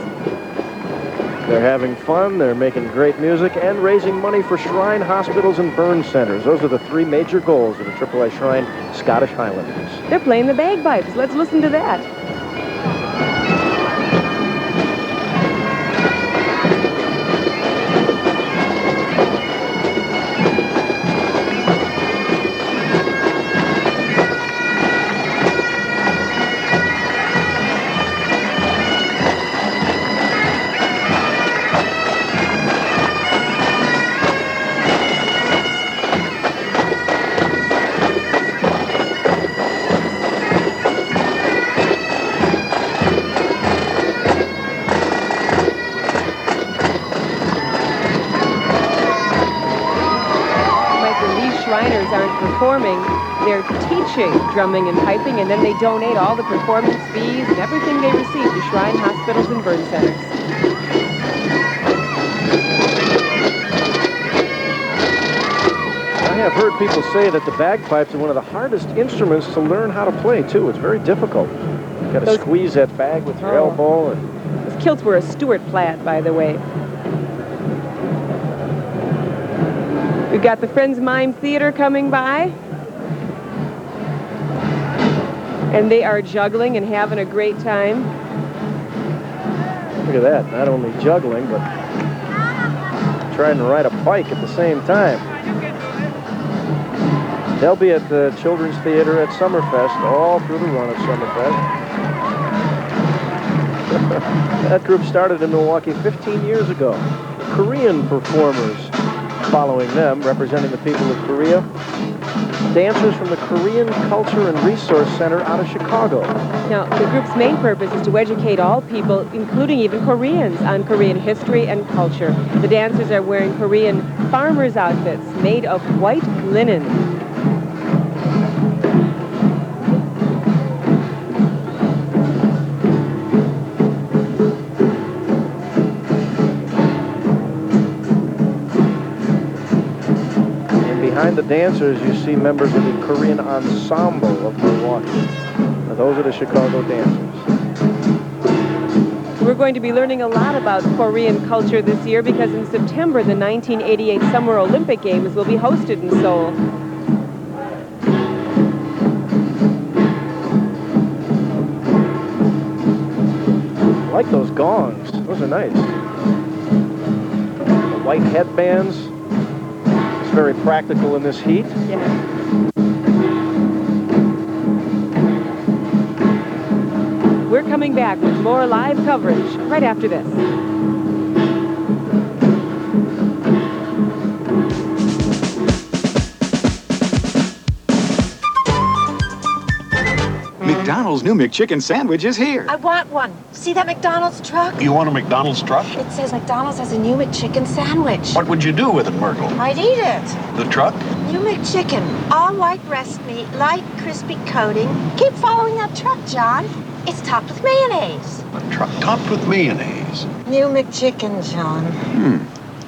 They're having fun, they're making great music, and raising money for shrine hospitals and burn centers. Those are the three major goals of the Triple I Shrine Scottish Highlanders. They're playing the bagpipes. Let's listen to that. Shriners aren't performing, they're teaching drumming and piping, and then they donate all the performance fees and everything they receive to Shrine hospitals and burn centers. I have heard people say that the bagpipes are one of the hardest instruments to learn how to play, too. It's very difficult. You've got to squeeze that bag with your elbow. And those kilts were a Stuart plaid, by the way. We've got the Friends Mime Theater coming by. And they are juggling and having a great time. Look at that. Not only juggling, but trying to ride a bike at the same time. They'll be at the Children's Theater at Summerfest all through the run of Summerfest. That group started in Milwaukee 15 years ago. Korean performers following them, representing the people of Korea. Dancers from the Korean Culture and Resource Center out of Chicago. Now, the group's main purpose is to educate all people, including even Koreans, on Korean history and culture. The dancers are wearing Korean farmers' outfits made of white linen. Behind the dancers, you see members of the Korean Ensemble of Milwaukee. Now, those are the Chicago dancers. We're going to be learning a lot about Korean culture this year because in September, the 1988 Summer Olympic Games will be hosted in Seoul. I like those gongs. Those are nice. The white headbands. Very practical in this heat. Yeah. We're coming back with more live coverage right after this. McDonald's new McChicken sandwich is here. I want one. See that McDonald's truck? You want a McDonald's truck? It says McDonald's has a new McChicken sandwich. What would you do with it, Myrtle? I'd eat it. The truck? New McChicken. All white breast meat, light crispy coating. Keep following that truck, John. It's topped with mayonnaise. A truck topped with mayonnaise. New McChicken, John.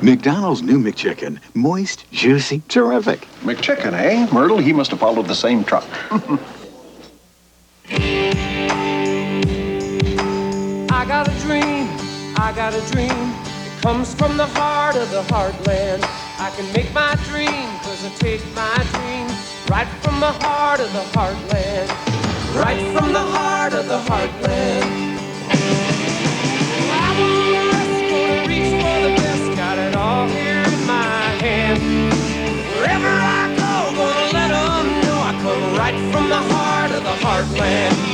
McDonald's new McChicken. Moist, juicy, terrific. McChicken, eh? Myrtle, he must have followed the same truck. I got a dream, it comes from the heart of the heartland. I can make my dream, cause I take my dream right from the heart of the heartland. Right from the heart of the heartland. I'm gonna reach for the best, got it all here in my hand. Wherever I go, gonna let them know I come right from the heart of the heartland.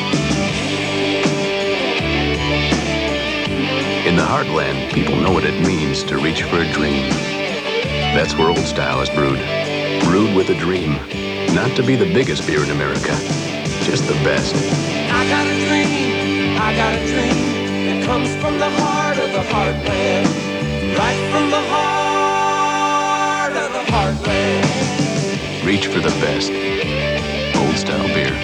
In the heartland, people know what it means to reach for a dream. That's where Old Style is brewed. Brewed with a dream. Not to be the biggest beer in America, just the best. I got a dream, it comes from the heart of the heartland. Right from the heart of the heartland. Reach for the best. Old Style beer.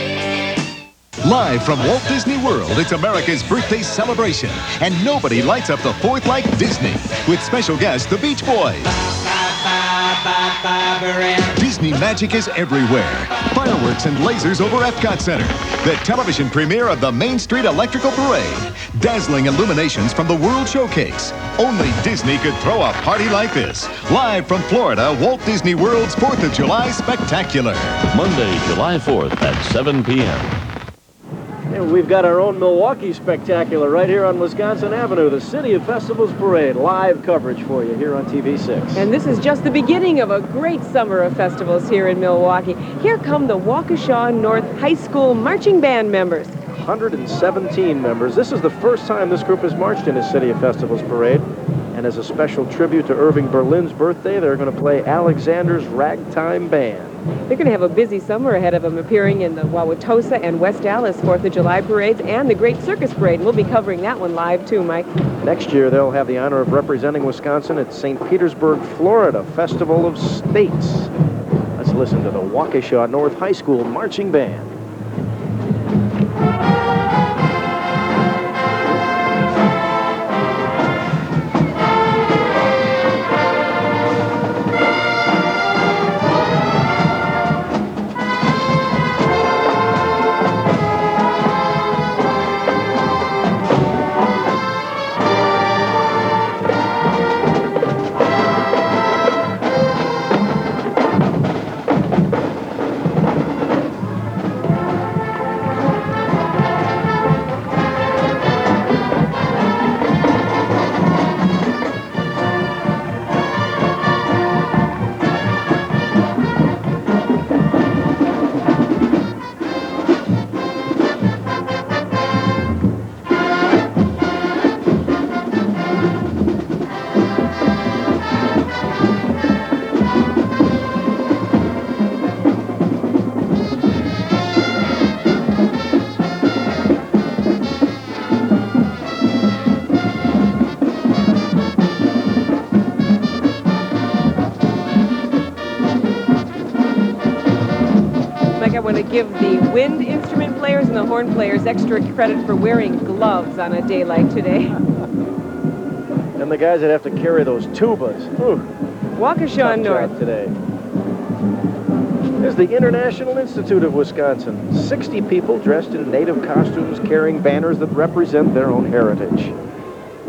Live from Walt Disney World, it's America's birthday celebration. And nobody lights up the 4th like Disney. With special guests, the Beach Boys. Disney magic is everywhere. Fireworks and lasers over Epcot Center. The television premiere of the Main Street Electrical Parade. Dazzling illuminations from the World Showcase. Only Disney could throw a party like this. Live from Florida, Walt Disney World's 4th of July Spectacular. Monday, July 4th at 7 p.m. And we've got our own Milwaukee Spectacular right here on Wisconsin Avenue, the City of Festivals Parade. Live coverage for you here on TV6. And this is just the beginning of a great summer of festivals here in Milwaukee. Here come the Waukesha North High School Marching Band members. 117 members. This is the first time this group has marched in a City of Festivals Parade. And as a special tribute to Irving Berlin's birthday, they're going to play Alexander's Ragtime Band. They're going to have a busy summer ahead of them, appearing in the Wauwatosa and West Allis 4th of July parades and the Great Circus Parade. We'll be covering that one live, too, Mike. Next year, they'll have the honor of representing Wisconsin at St. Petersburg, Florida Festival of States. That's listen to the Waukesha North High School Marching Band. I want to give the wind instrument players and the horn players extra credit for wearing gloves on a day like today. And the guys that have to carry those tubas. Waukesha North today. There's the International Institute of Wisconsin. 60 people dressed in native costumes carrying banners that represent their own heritage.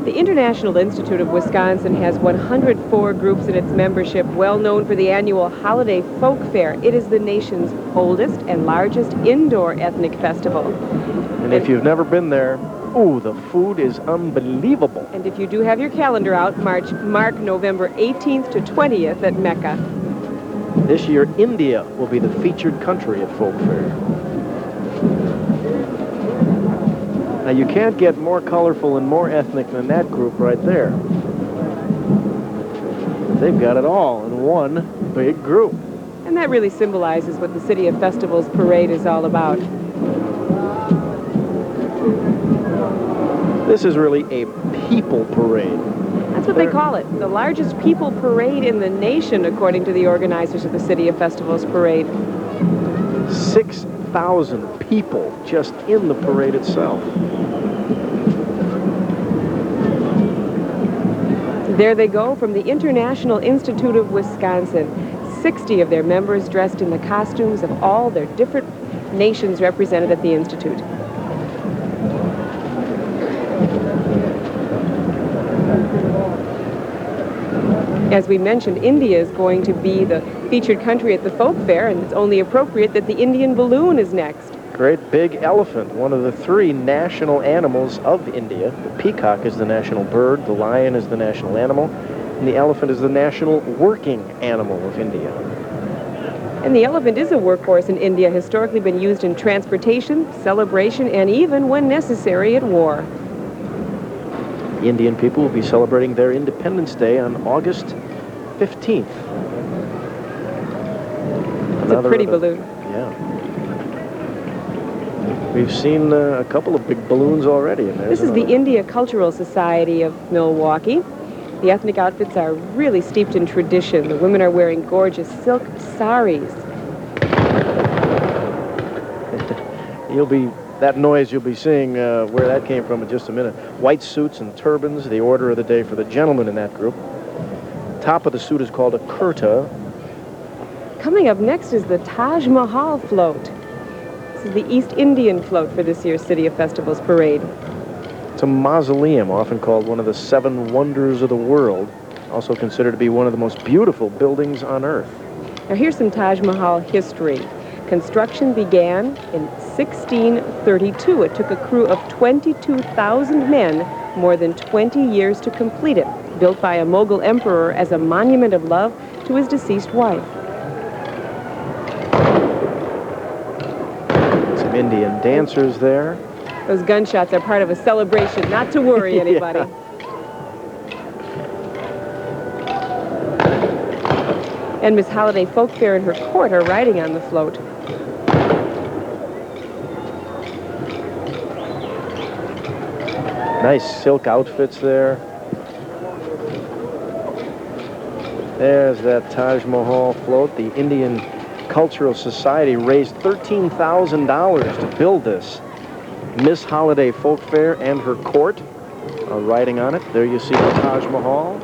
The International Institute of Wisconsin has 104 groups in its membership, well known for the annual Holiday Folk Fair. It is the nation's oldest and largest indoor ethnic festival. And if you've never been there, ooh, the food is unbelievable. And if you do have your calendar out, mark November 18th to 20th at Mecca. This year, India will be the featured country at Folk Fair. Now, you can't get more colorful and more ethnic than that group right there. They've got it all in one big group. And that really symbolizes what the City of Festivals parade is all about. This is really a people parade. That's what they call it. The largest people parade in the nation, according to the organizers of the City of Festivals parade. 6,000 people just in the parade itself. There they go from the International Institute of Wisconsin. 60 of their members dressed in the costumes of all their different nations represented at the Institute. As we mentioned, India is going to be the featured country at the Folk Fair, and it's only appropriate that the Indian balloon is next. Great big elephant, one of the 3 national animals of India. The peacock is the national bird, the lion is the national animal, and the elephant is the national working animal of India. And the elephant is a workhorse in India, historically been used in transportation, celebration, and even, when necessary, at war. The Indian people will be celebrating their Independence Day on August 15th. It's a pretty balloon. Yeah. We've seen a couple of big balloons already. This is the India Cultural Society of Milwaukee. The ethnic outfits are really steeped in tradition. The women are wearing gorgeous silk saris. That noise you'll be seeing where that came from in just a minute. White suits and turbans, the order of the day for the gentlemen in that group. Top of the suit is called a kurta. Coming up next is the Taj Mahal float. This is the East Indian float for this year's City of Festivals parade. It's a mausoleum, often called one of the 7 wonders of the world, also considered to be one of the most beautiful buildings on Earth. Now here's some Taj Mahal history. Construction began in 1632. It took a crew of 22,000 men more than 20 years to complete it, built by a Mughal emperor as a monument of love to his deceased wife. Some Indian dancers there. Those gunshots are part of a celebration, not to worry anybody. Yeah. And Miss Holiday Folk Fair and her court are riding on the float. Nice silk outfits there. There's that Taj Mahal float, the Indian Cultural Society raised $13,000 to build this. Miss Holiday Folk Fair and her court are riding on it. There you see the Taj Mahal.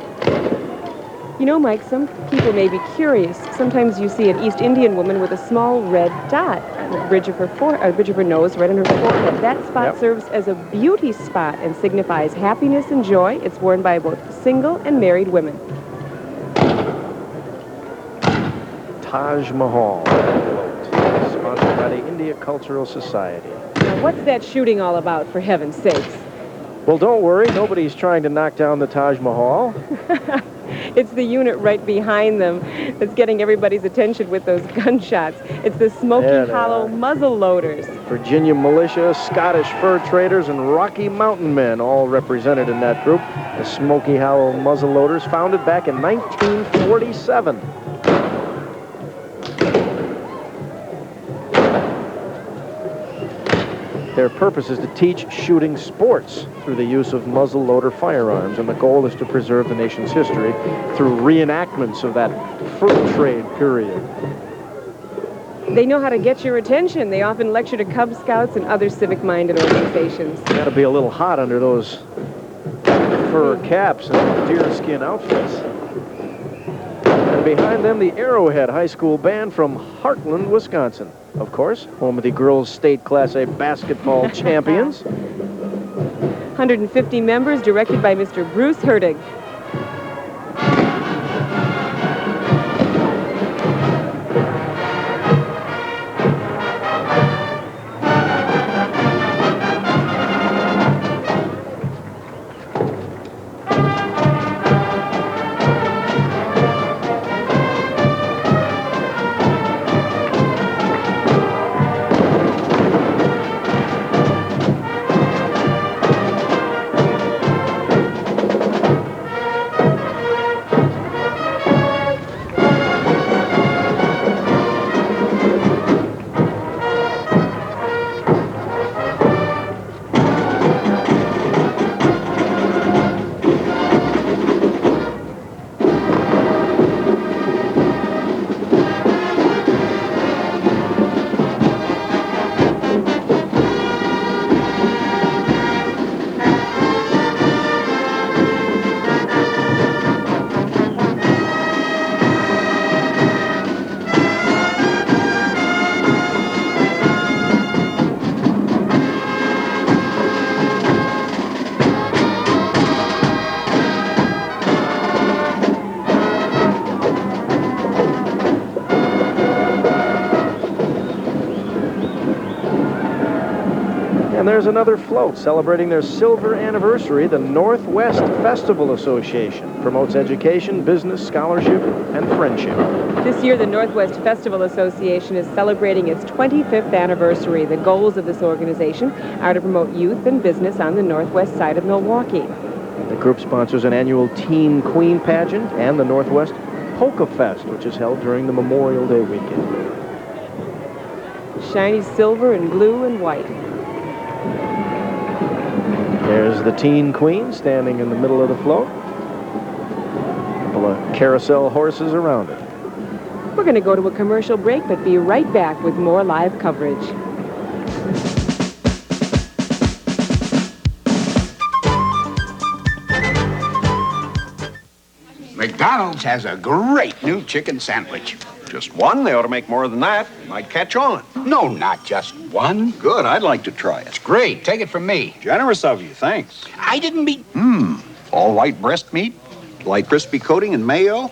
You know, Mike, some people may be curious. Sometimes you see an East Indian woman with a small red dot on the bridge of her nose, right on her forehead. That spot serves as a beauty spot and signifies happiness and joy. It's worn by both single and married women. Taj Mahal, sponsored by the India Cultural Society. Now, what's that shooting all about, for heaven's sakes? Well, don't worry. Nobody's trying to knock down the Taj Mahal. It's the unit right behind them that's getting everybody's attention with those gunshots. It's the Smoky Hollow muzzle loaders. Virginia militia, Scottish fur traders, and Rocky Mountain men all represented in that group. The Smoky Hollow muzzle loaders, founded back in 1947. Their purpose is to teach shooting sports through the use of muzzle-loader firearms, and the goal is to preserve the nation's history through reenactments of that fur trade period. They know how to get your attention. They often lecture to Cub Scouts and other civic-minded organizations. Got to be a little hot under those fur caps and deerskin outfits. And behind them, the Arrowhead High School Band from Heartland, Wisconsin. Of course, home of the girls' state Class A basketball champions. 150 members, directed by Mr. Bruce Hertig. And there's another float celebrating their silver anniversary. The Northwest Festival Association promotes education, business, scholarship, and friendship. This year, the Northwest Festival Association is celebrating its 25th anniversary. The goals of this organization are to promote youth and business on the northwest side of Milwaukee. The group sponsors an annual Teen Queen pageant and the Northwest Polka Fest, which is held during the Memorial Day weekend. Shiny silver and blue and white. There's the Teen Queen standing in the middle of the float. A couple of carousel horses around it. We're going to go to a commercial break, but be right back with more live coverage. McDonald's has a great new chicken sandwich. Just one? They ought to make more than that. Might catch on. No, not just one. Good. I'd like to try it. It's great. Take it from me. Generous of you. Thanks. I didn't mean... All white breast meat, light crispy coating, and mayo.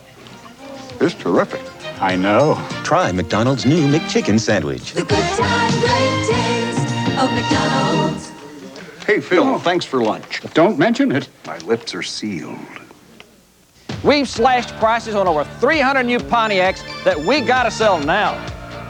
It's terrific. I know. Try McDonald's new McChicken sandwich. The good time, great taste of McDonald's. Hey, Phil, thanks for lunch. Don't mention it. My lips are sealed. We've slashed prices on over 300 new Pontiacs that we gotta sell now.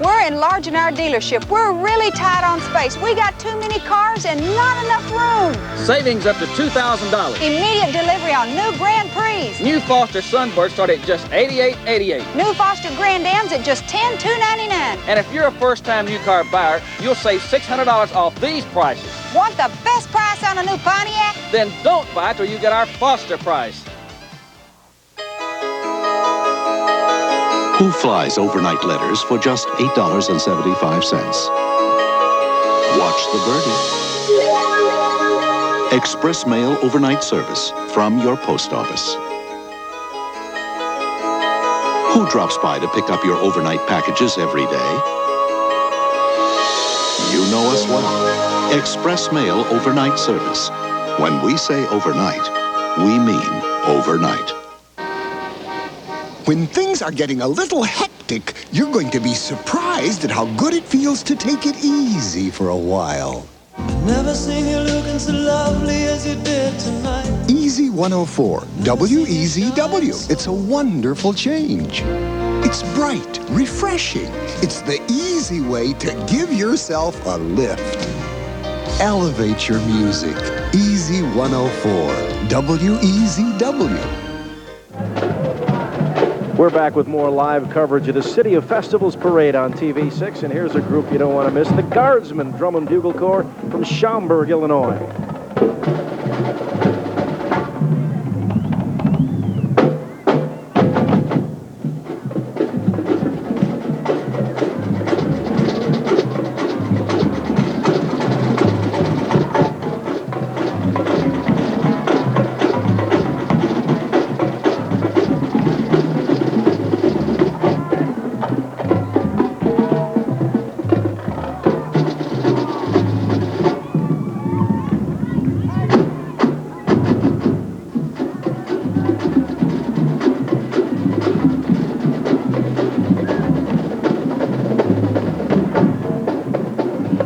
We're enlarging our dealership. We're really tight on space. We got too many cars and not enough room. Savings up to $2,000. Immediate delivery on new Grand Prix. New Foster Sunbirds start at just $88.88. New Foster Grand Ams at just $10,299. And if you're a first-time new car buyer, you'll save $600 off these prices. Want the best price on a new Pontiac? Then don't buy till you get our Foster price. Who flies overnight letters for just $8.75? Watch the verdict. Express Mail Overnight Service from your post office. Who drops by to pick up your overnight packages every day? You know us well. Express Mail Overnight Service. When we say overnight, we mean overnight. When things are getting a little hectic, you're going to be surprised at how good it feels to take it easy for a while. Never seen you looking so lovely as you did tonight. Easy 104, WEZW. It's a wonderful change. It's bright, refreshing. It's the easy way to give yourself a lift. Elevate your music. Easy 104, WEZW. We're back with more live coverage of the City of Festivals Parade on TV6, and here's a group you don't want to miss, the Guardsmen Drum and Bugle Corps from Schaumburg, Illinois.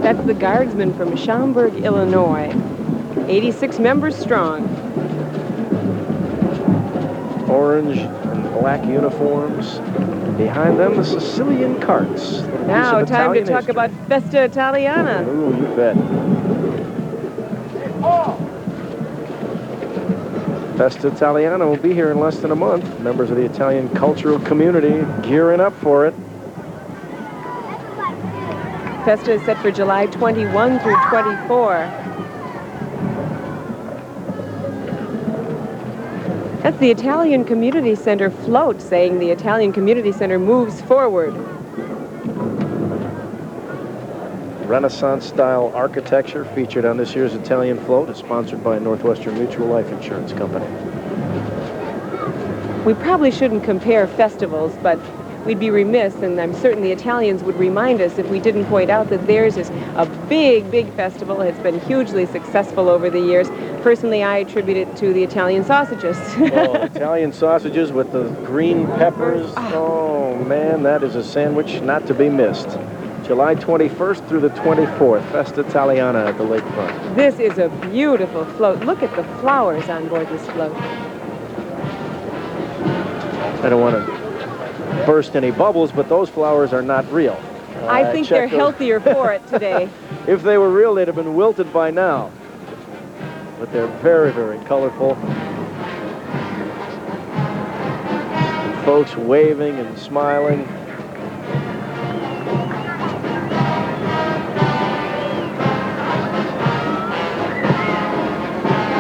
That's the Guardsmen from Schaumburg, Illinois. 86 members strong. Orange and black uniforms. Behind them, the Sicilian carts. Now, time to talk about Festa Italiana. Ooh, you bet. Festa Italiana will be here in less than a month. Members of the Italian cultural community gearing up for it. Festa is set for July 21 through 24. That's the Italian Community Center float saying the Italian Community Center moves forward. Renaissance-style architecture featured on this year's Italian float is sponsored by Northwestern Mutual Life Insurance Company. We probably shouldn't compare festivals, but we'd be remiss, and I'm certain the Italians would remind us if we didn't point out that theirs is a big, big festival. It's been hugely successful over the years. Personally, I attribute it to the Italian sausages. Oh, Italian sausages with the green peppers. Oh, man, that is a sandwich not to be missed. July 21st through the 24th, Festa Italiana at the lakefront. This is a beautiful float. Look at the flowers on board this float. I don't want to burst any bubbles, but those flowers are not real. I think they're healthier for it today. If they were real, they'd have been wilted by now. But they're very, very colorful. And folks waving and smiling.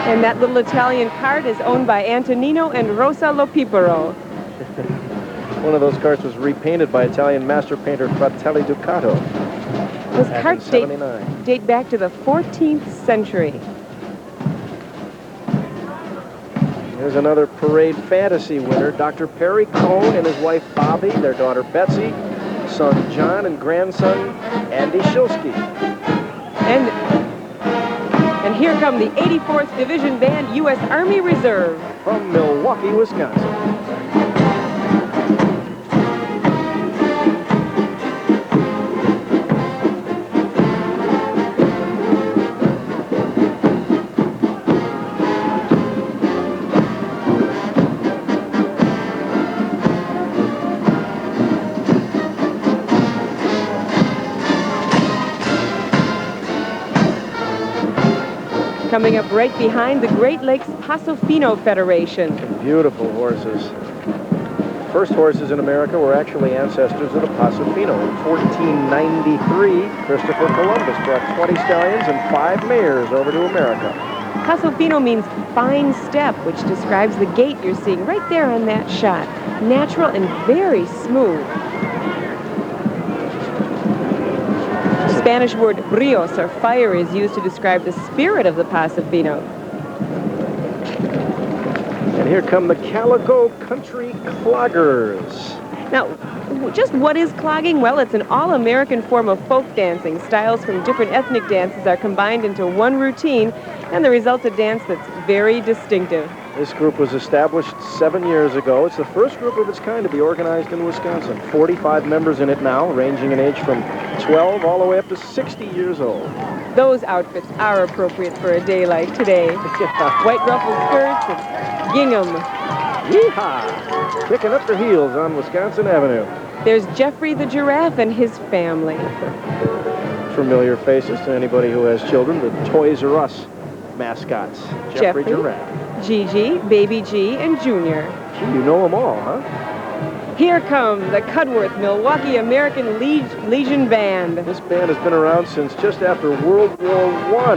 And that little Italian cart is owned by Antonino and Rosa Lopipero. One of those carts was repainted by Italian master painter Fratelli Ducato. Those carts date back to the 14th century. Here's another parade fantasy winner, Dr. Perry Cohn and his wife Bobby, their daughter Betsy, son John, and grandson Andy Shilsky. And here come the 84th Division Band, U.S. Army Reserve. From Milwaukee, Wisconsin. Coming up right behind the Great Lakes Pasofino Federation. Beautiful horses. First horses in America were actually ancestors of the Pasofino. In 1493, Christopher Columbus brought 20 stallions and 5 mares over to America. Pasofino means fine step, which describes the gait you're seeing right there on that shot. natural and very smooth. The Spanish word brios, or fire, is used to describe the spirit of the Paso Fino. And here come the Calico Country Cloggers. Now, just what is clogging? Well, it's an all-American form of folk dancing. Styles from different ethnic dances are combined into one routine, and the result's a dance that's very distinctive. This group was established 7 years ago. It's the first group of its kind to be organized in Wisconsin. 45 members in it now, ranging in age from 12 all the way up to 60 years old. Those outfits are appropriate for a day like today. White ruffled skirts and gingham. Yeehaw! Kicking up their heels on Wisconsin Avenue. There's Jeffrey the giraffe and his family. Familiar faces to anybody who has children, the Toys R Us mascots. Jeffrey Giraffe. Gigi, Baby G, and Junior. Gee, you know them all, huh? Here come the Cudworth Milwaukee American Legion Band. This band has been around since just after World War I.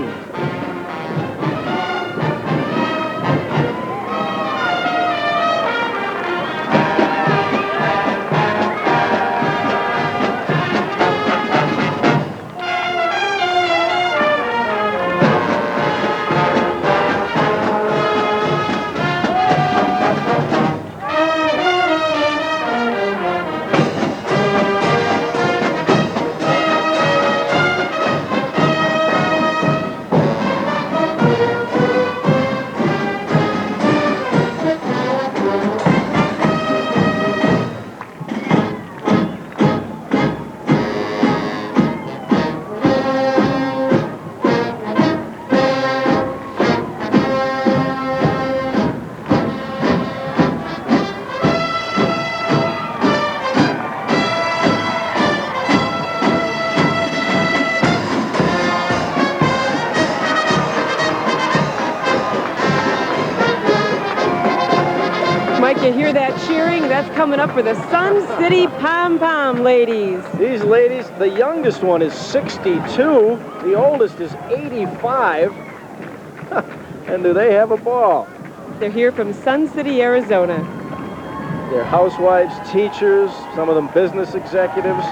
You hear that cheering? That's coming up for the Sun City Pom Pom ladies. These ladies, the youngest one is 62, the oldest is 85. And do they have a ball? They're here from Sun City, Arizona. They're housewives, teachers, some of them business executives.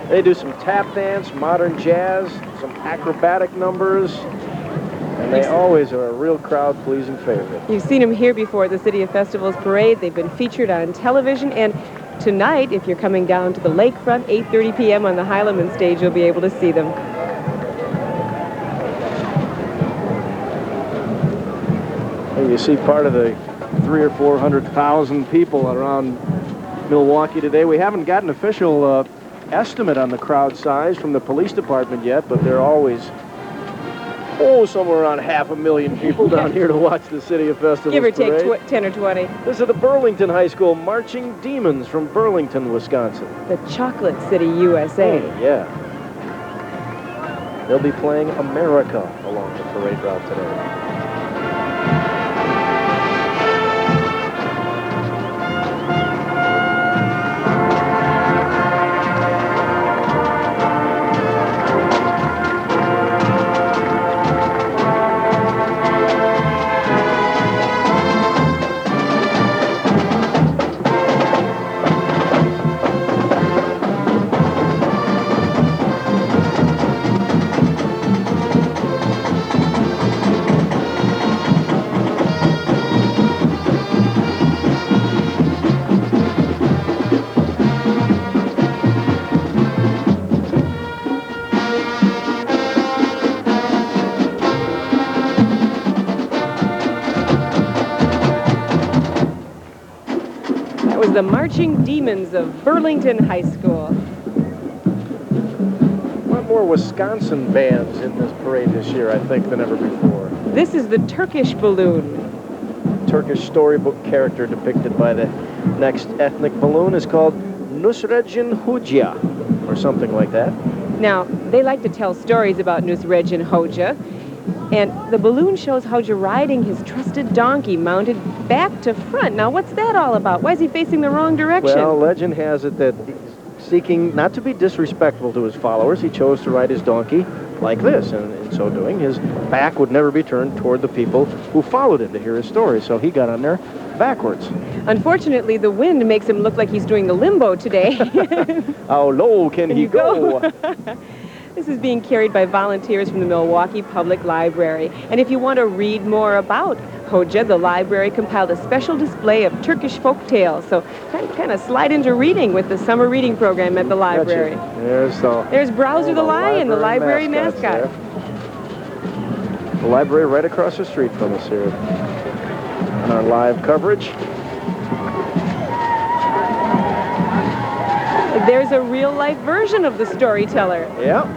They do some tap dance, modern jazz, some acrobatic numbers. And they always are a real crowd-pleasing favorite. You've seen them here before at the City of Festivals Parade. They've been featured on television. And tonight, if you're coming down to the lakefront, 8:30 p.m. on the Heileman stage, you'll be able to see them. And you see part of the 300,000 or 400,000 people around Milwaukee today. We haven't got an official estimate on the crowd size from the police department yet, but they're always somewhere around 500,000 people down here to watch the City of Festivals Give or Parade. take 10 or 20. This is the Burlington High School Marching Demons from Burlington, Wisconsin. The Chocolate City, USA. Oh, yeah. They'll be playing America along the parade route today. The Marching Demons of Burlington High School. A lot more Wisconsin bands in this parade this year, I think, than ever before. This is the Turkish balloon. Turkish storybook character depicted by the next ethnic balloon is called Nusrettin Hoxha, or something like that. Now, they like to tell stories about Nusrettin Hoxha. And the balloon shows Hoxha riding his trusted donkey mounted back to front. Now, what's that all about? Why is he facing the wrong direction? Well, legend has it that he's seeking not to be disrespectful to his followers, he chose to ride his donkey like this, and in so doing, his back would never be turned toward the people who followed him to hear his story, so he got on there backwards. Unfortunately, the wind makes him look like he's doing the limbo today. How low can he go? This is being carried by volunteers from the Milwaukee Public Library. And if you want to read more about Hoxha, the library compiled a special display of Turkish folk tales. So kind of slide into reading with the summer reading program at the library. There's Browser the lion, the library mascot. The library right across the street from us here. On our live coverage. There's a real-life version of the storyteller. Yeah.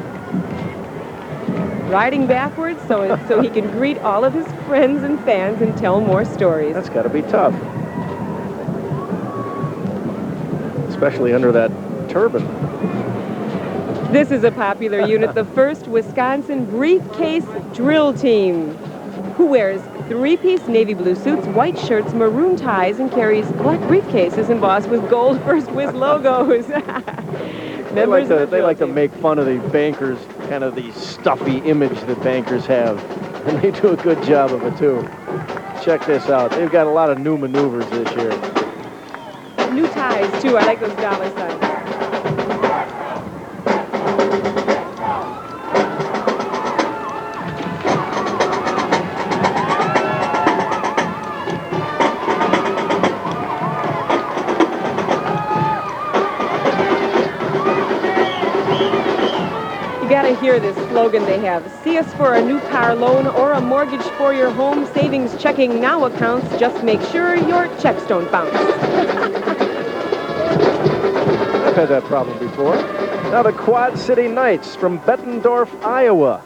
Riding backwards so he can greet all of his friends and fans and tell more stories. That's got to be tough. Especially under that turban. This is a popular unit, the 1st Wisconsin Briefcase Drill Team, who wears 3-piece navy blue suits, white shirts, maroon ties, and carries black briefcases embossed with gold First Wiz logos. They like to make fun of the bankers, kind of the stuffy image that bankers have. And they do a good job of it, too. Check this out. They've got a lot of new maneuvers this year. New ties, too. I like those dollar signs. Hear this slogan they have. See us for a new car loan or a mortgage for your home. Savings checking now accounts. Just make sure your checks don't bounce. I've had that problem before. Now the Quad City Knights from Bettendorf, Iowa.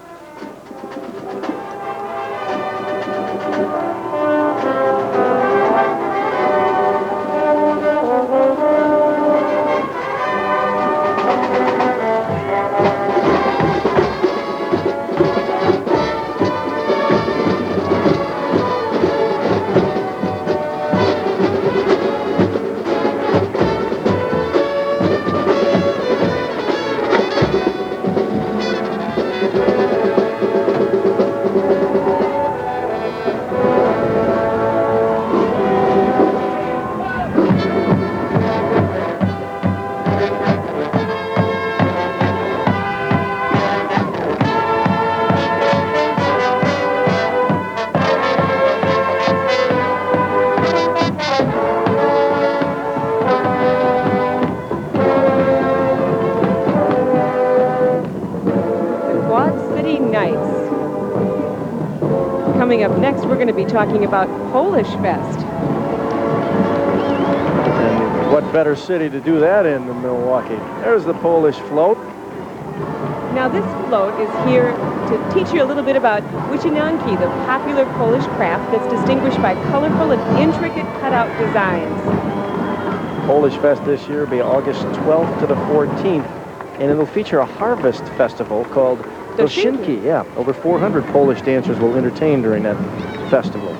Coming up next, we're going to be talking about Polish Fest. And what better city to do that in than Milwaukee? There's the Polish float. Now this float is here to teach you a little bit about wycinanki, the popular Polish craft that's distinguished by colorful and intricate cutout designs. Polish Fest this year will be August 12th to the 14th, and it'll feature a harvest festival called Doshinki. Yeah, over 400 Polish dancers will entertain during that festival.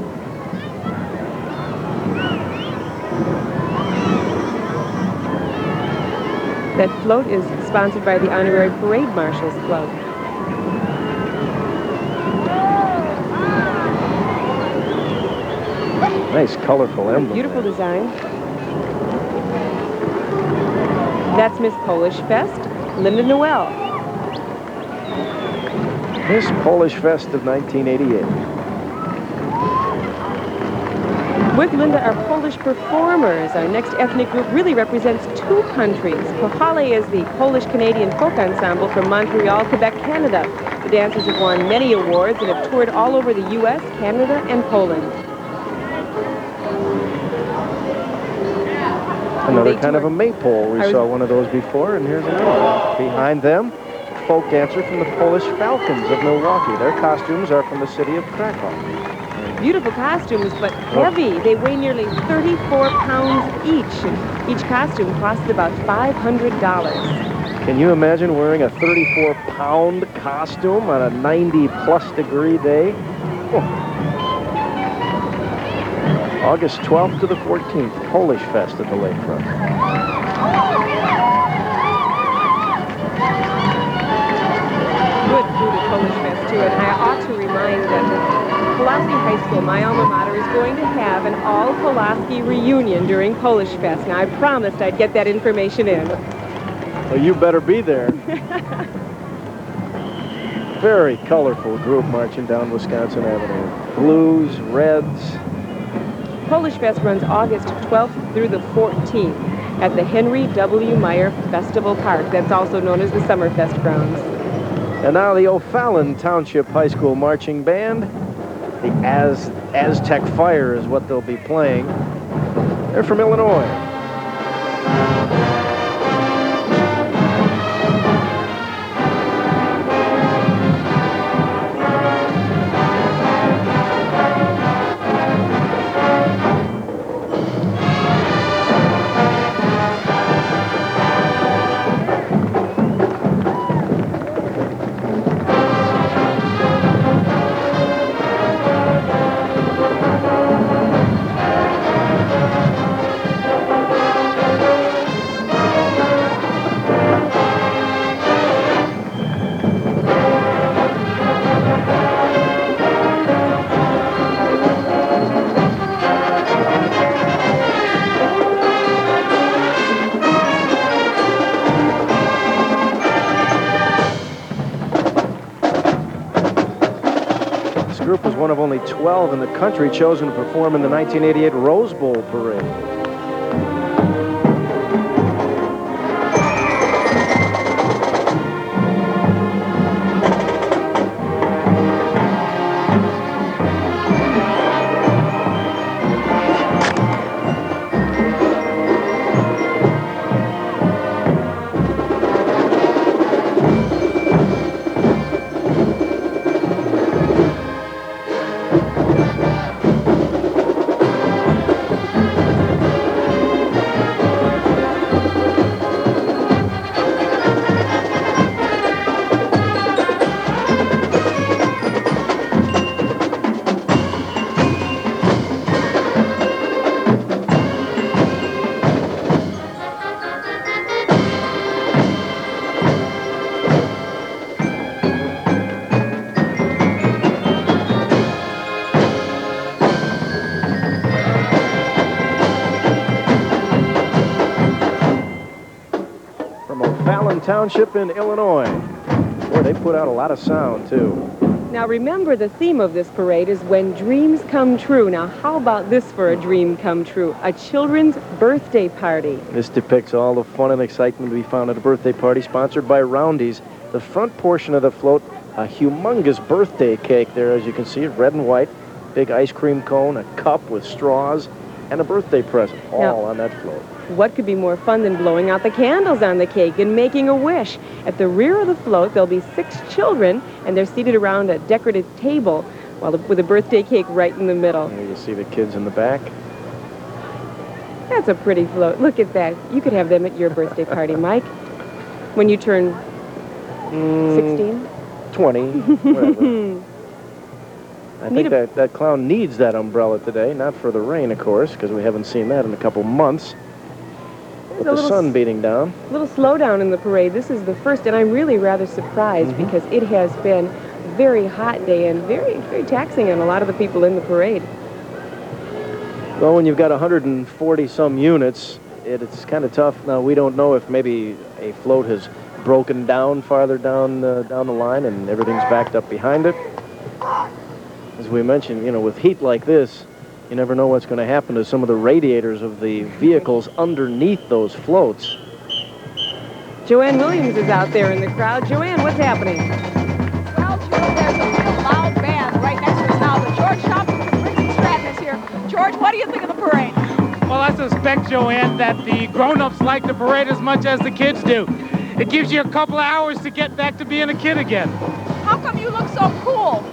That float is sponsored by the Honorary Parade Marshals Club. Nice, colorful emblem. Beautiful design. That's Miss Polish Fest, Linda Noel. Miss Polish Fest of 1988. With Linda are Polish performers. Our next ethnic group really represents two countries. Pohale is the Polish-Canadian folk ensemble from Montreal, Quebec, Canada. The dancers have won many awards and have toured all over the U.S., Canada, and Poland. Another kind of a maypole. We saw one of those before, and here's another one. Behind them, a folk dancer from the Polish Falcons of Milwaukee. Their costumes are from the city of Krakow. Beautiful costumes, but heavy. They weigh nearly 34 pounds each. Each costume costs about $500. Can you imagine wearing a 34-pound costume on a 90-plus degree day? Oh. August 12th to the 14th, Polish Fest at the lakefront. High School, my alma mater, is going to have an all-Pulaski reunion during Polish Fest. Now, I promised I'd get that information in. Well, you better be there. Very colorful group marching down Wisconsin Avenue. Blues, reds. Polish Fest runs August 12th through the 14th at the Henry W. Meyer Festival Park. That's also known as the Summerfest grounds. And now the O'Fallon Township High School Marching Band. The Aztec Fire is what they'll be playing. They're from Illinois. Group was one of only 12 in the country chosen to perform in the 1988 Rose Bowl parade. Township in Illinois. Boy, they put out a lot of sound, too. Now, remember, the theme of this parade is when dreams come true. Now, how about this for a dream come true? A children's birthday party. This depicts all the fun and excitement to be found at a birthday party sponsored by Roundy's. The front portion of the float, a humongous birthday cake there, as you can see, red and white. Big ice cream cone, a cup with straws, and a birthday present, all on that float. What could be more fun than blowing out the candles on the cake and making a wish? At the rear of the float, there'll be 6 children, and they're seated around a decorative table with a birthday cake right in the middle. There you see the kids in the back. That's a pretty float. Look at that. You could have them at your birthday party, Mike. When you turn 16? 20, whatever. I think that clown needs that umbrella today, not for the rain, of course, because we haven't seen that in a couple months. With the sun beating down. A little slowdown in the parade. This is the first, and I'm really rather surprised because it has been a very hot day and very, very taxing on a lot of the people in the parade. Well, when you've got 140-some units, it's kind of tough. Now, we don't know if maybe a float has broken down farther down the line and everything's backed up behind it. As we mentioned, you know, with heat like this, you never know what's going to happen to some of the radiators of the vehicles underneath those floats. Joanne Williams is out there in the crowd. Joanne, what's happening? Well, Joe, there's a real loud band right next to us now. The George Shopton from Richard Stratton is here. George, what do you think of the parade? Well, I suspect, Joanne, that the grown-ups like the parade as much as the kids do. It gives you a couple of hours to get back to being a kid again. How come you look so cool?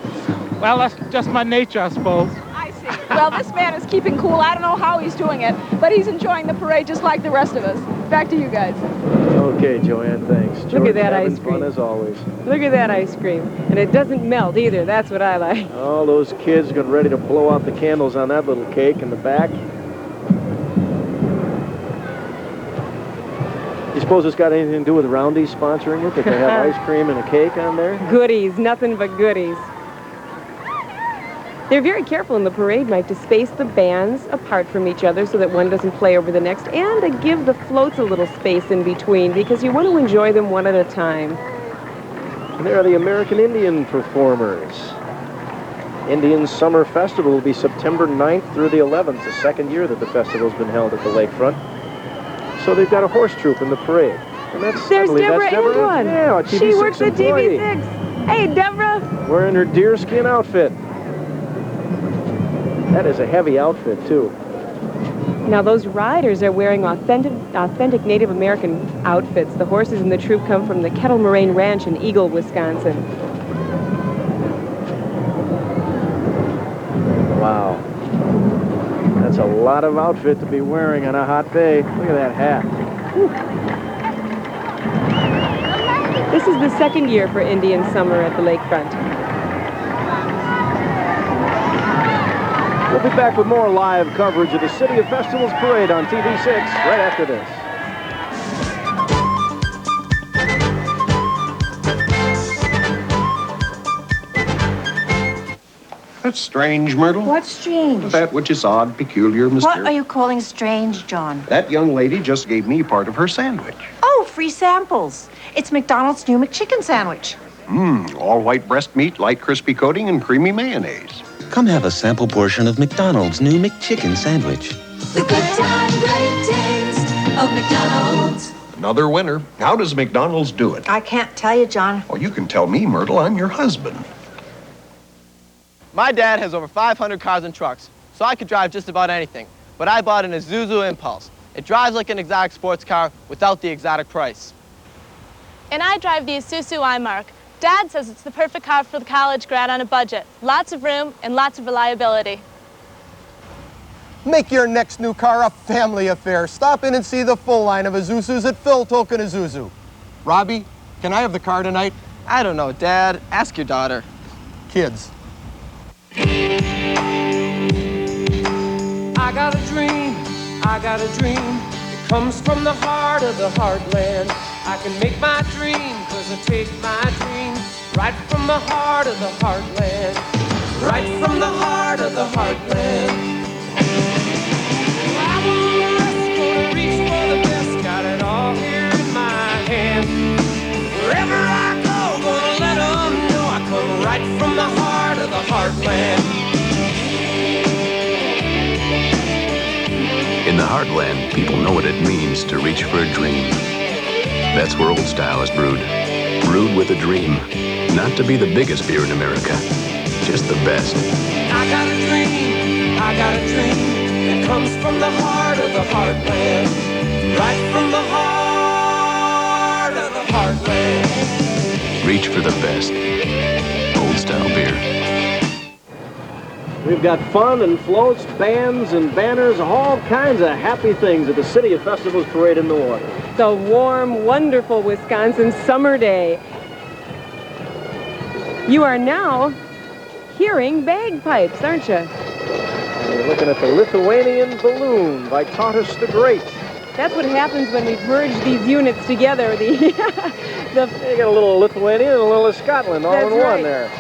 Well, that's just my nature, I suppose. I see. Well, this man is keeping cool. I don't know how he's doing it, but he's enjoying the parade just like the rest of us. Back to you guys. Okay, Joanne, thanks. George, look at that ice cream. Fun as always. Look at that ice cream. And it doesn't melt either. That's what I like. All those kids getting ready to blow out the candles on that little cake in the back. You suppose it's got anything to do with Roundy's sponsoring it? That they have ice cream and a cake on there? Goodies, nothing but goodies. They're very careful in the parade, Mike, to space the bands apart from each other so that one doesn't play over the next, and to give the floats a little space in between because you want to enjoy them one at a time. And there are the American Indian performers. Indian Summer Festival will be September 9th through the 11th, the second year that the festival's been held at the lakefront. So they've got a horse troupe in the parade. And There's Deborah Antoine. Yeah, TV6 she works at employee. TV6. Hey, Deborah. Wearing her deerskin outfit. That is a heavy outfit, too. Now, those riders are wearing authentic Native American outfits. The horses in the troupe come from the Kettle Moraine Ranch in Eagle, Wisconsin. Wow. That's a lot of outfit to be wearing on a hot day. Look at that hat. Whew. This is the second year for Indian Summer at the lakefront. We'll be back with more live coverage of the City of Festivals Parade on TV6 right after this. That's strange, Myrtle. What's strange? That which is odd, peculiar, mysterious. What are you calling strange, John? That young lady just gave me part of her sandwich. Oh, free samples. It's McDonald's new McChicken sandwich. All white breast meat, light crispy coating, and creamy mayonnaise. Come have a sample portion of McDonald's new McChicken sandwich. The good time, great taste of McDonald's. Another winner. How does McDonald's do it? I can't tell you, John. Well, you can tell me, Myrtle. I'm your husband. My dad has over 500 cars and trucks, so I could drive just about anything. But I bought an Isuzu Impulse. It drives like an exotic sports car without the exotic price. And I drive the Isuzu iMark. Dad says it's the perfect car for the college grad on a budget. Lots of room and lots of reliability. Make your next new car a family affair. Stop in and see the full line of Isuzus at Phil Tolkien Isuzu. Robbie, can I have the car tonight? I don't know, Dad. Ask your daughter. Kids. I got a dream, I got a dream. It comes from the heart of the heartland. I can make my dream, cause I take my dream right from the heart of the heartland. Right from the heart of the heartland. I will rest, gonna reach for the best. Got it all here in my hand. Wherever I go, gonna let them know I come right from the heart of the heartland. In the heartland, people know what it means to reach for a dream. That's where Old Style is brewed. Brewed with a dream. Not to be the biggest beer in America, just the best. I got a dream, I got a dream. It comes from the heart of the heartland. Right from the heart of the heartland. Reach for the best. Old Style beer. We've got fun and floats, bands and banners, all kinds of happy things at the City of Festivals Parade in the water. It's a warm, wonderful Wisconsin summer day. You are now hearing bagpipes, aren't you? And you're looking at the Lithuanian Balloon by Tautas the Great. That's what happens when we merge these units together. You got a little Lithuanian and a little Scotland all in one there.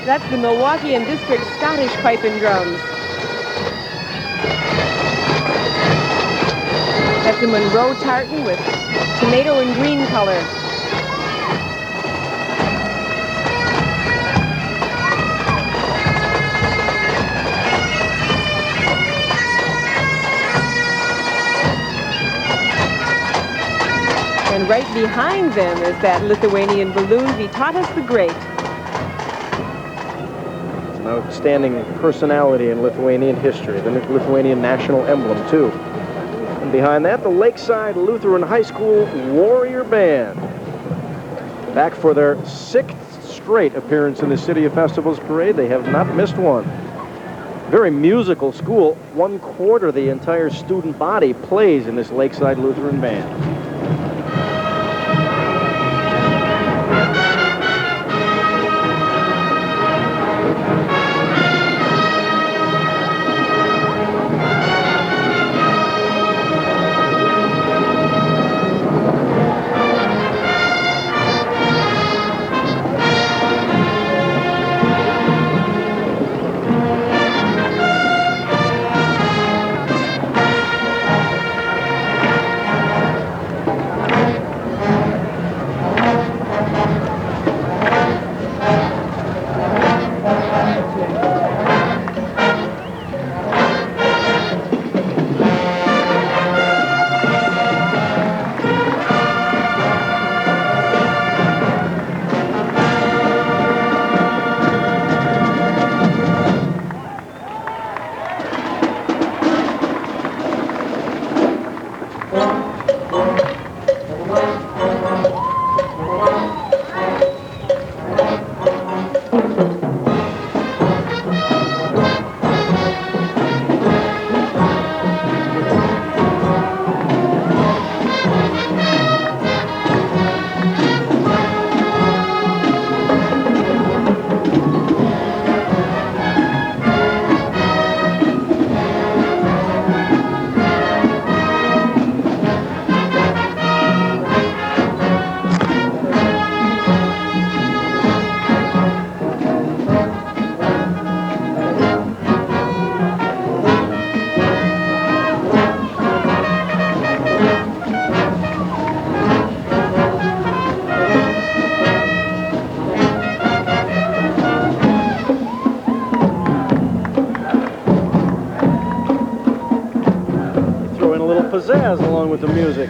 That's the Milwaukee and District Scottish Pipe and Drums. That's a Monroe tartan with tomato and green color. And right behind them is that Lithuanian balloon, Vytautas the Great. Outstanding personality in Lithuanian history, the Lithuanian national emblem, too. And behind that, the Lakeside Lutheran High School Warrior Band. Back for their 6th straight appearance in the City of Festivals Parade. They have not missed one. Very musical school. 1/4 of the entire student body plays in this Lakeside Lutheran Band. pizzazz along with the music.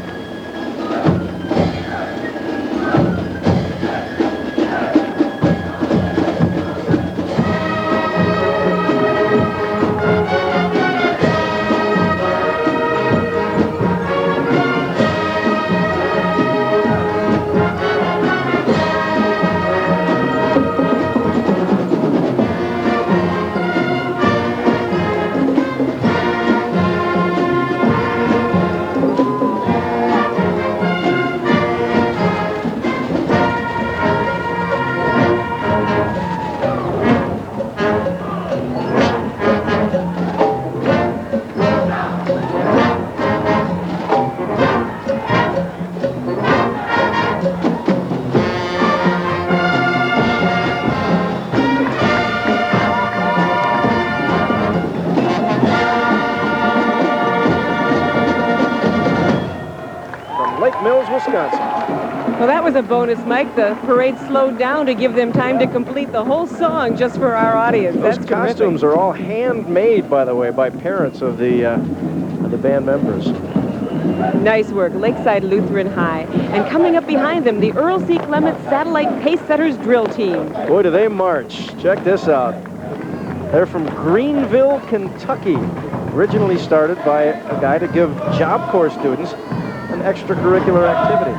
Wisconsin. Well, that was a bonus, Mike. The parade slowed down to give them time to complete the whole song just for our audience. Those That's costumes terrific. are all handmade, by the way, by parents of the band members. Nice work, Lakeside Lutheran High. And coming up behind them, the Earl C. Clement Satellite Pace Setters Drill Team. Boy, do they march. Check this out. They're from Greenville, Kentucky. Originally started by a guy to give Job Corps students an extracurricular activity.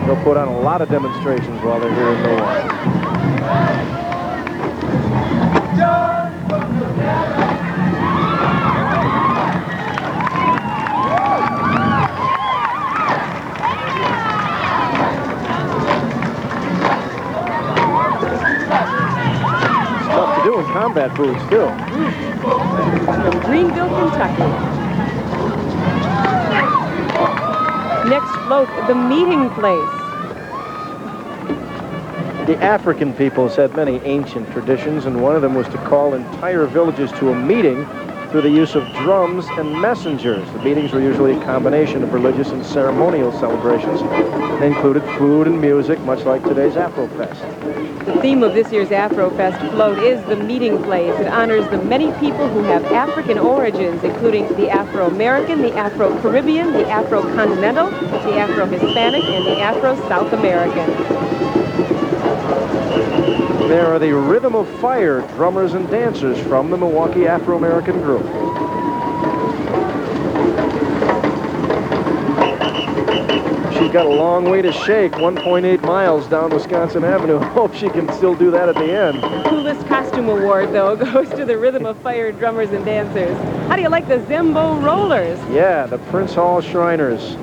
They'll put on a lot of demonstrations while they're here in Milwaukee. It's tough to do in combat boots, too. From Greenville, Kentucky. Next float, the meeting place. The African peoples had many ancient traditions, and one of them was to call entire villages to a meeting through the use of drums and messengers. The meetings were usually a combination of religious and ceremonial celebrations. They included food and music, much like today's Afrofest. The theme of this year's Afrofest float is the meeting place. It honors the many people who have African origins, including the Afro-American, the Afro-Caribbean, the Afro-Continental, the Afro-Hispanic, and the Afro-South American. There are the Rhythm of Fire drummers and dancers from the Milwaukee Afro-American group. She's got a long way to shake, 1.8 miles down Wisconsin Avenue. Hope she can still do that at the end. Coolest costume award, though, goes to the Rhythm of Fire drummers and dancers. How do you like the Zembo Rollers? Yeah, the Prince Hall Shriners.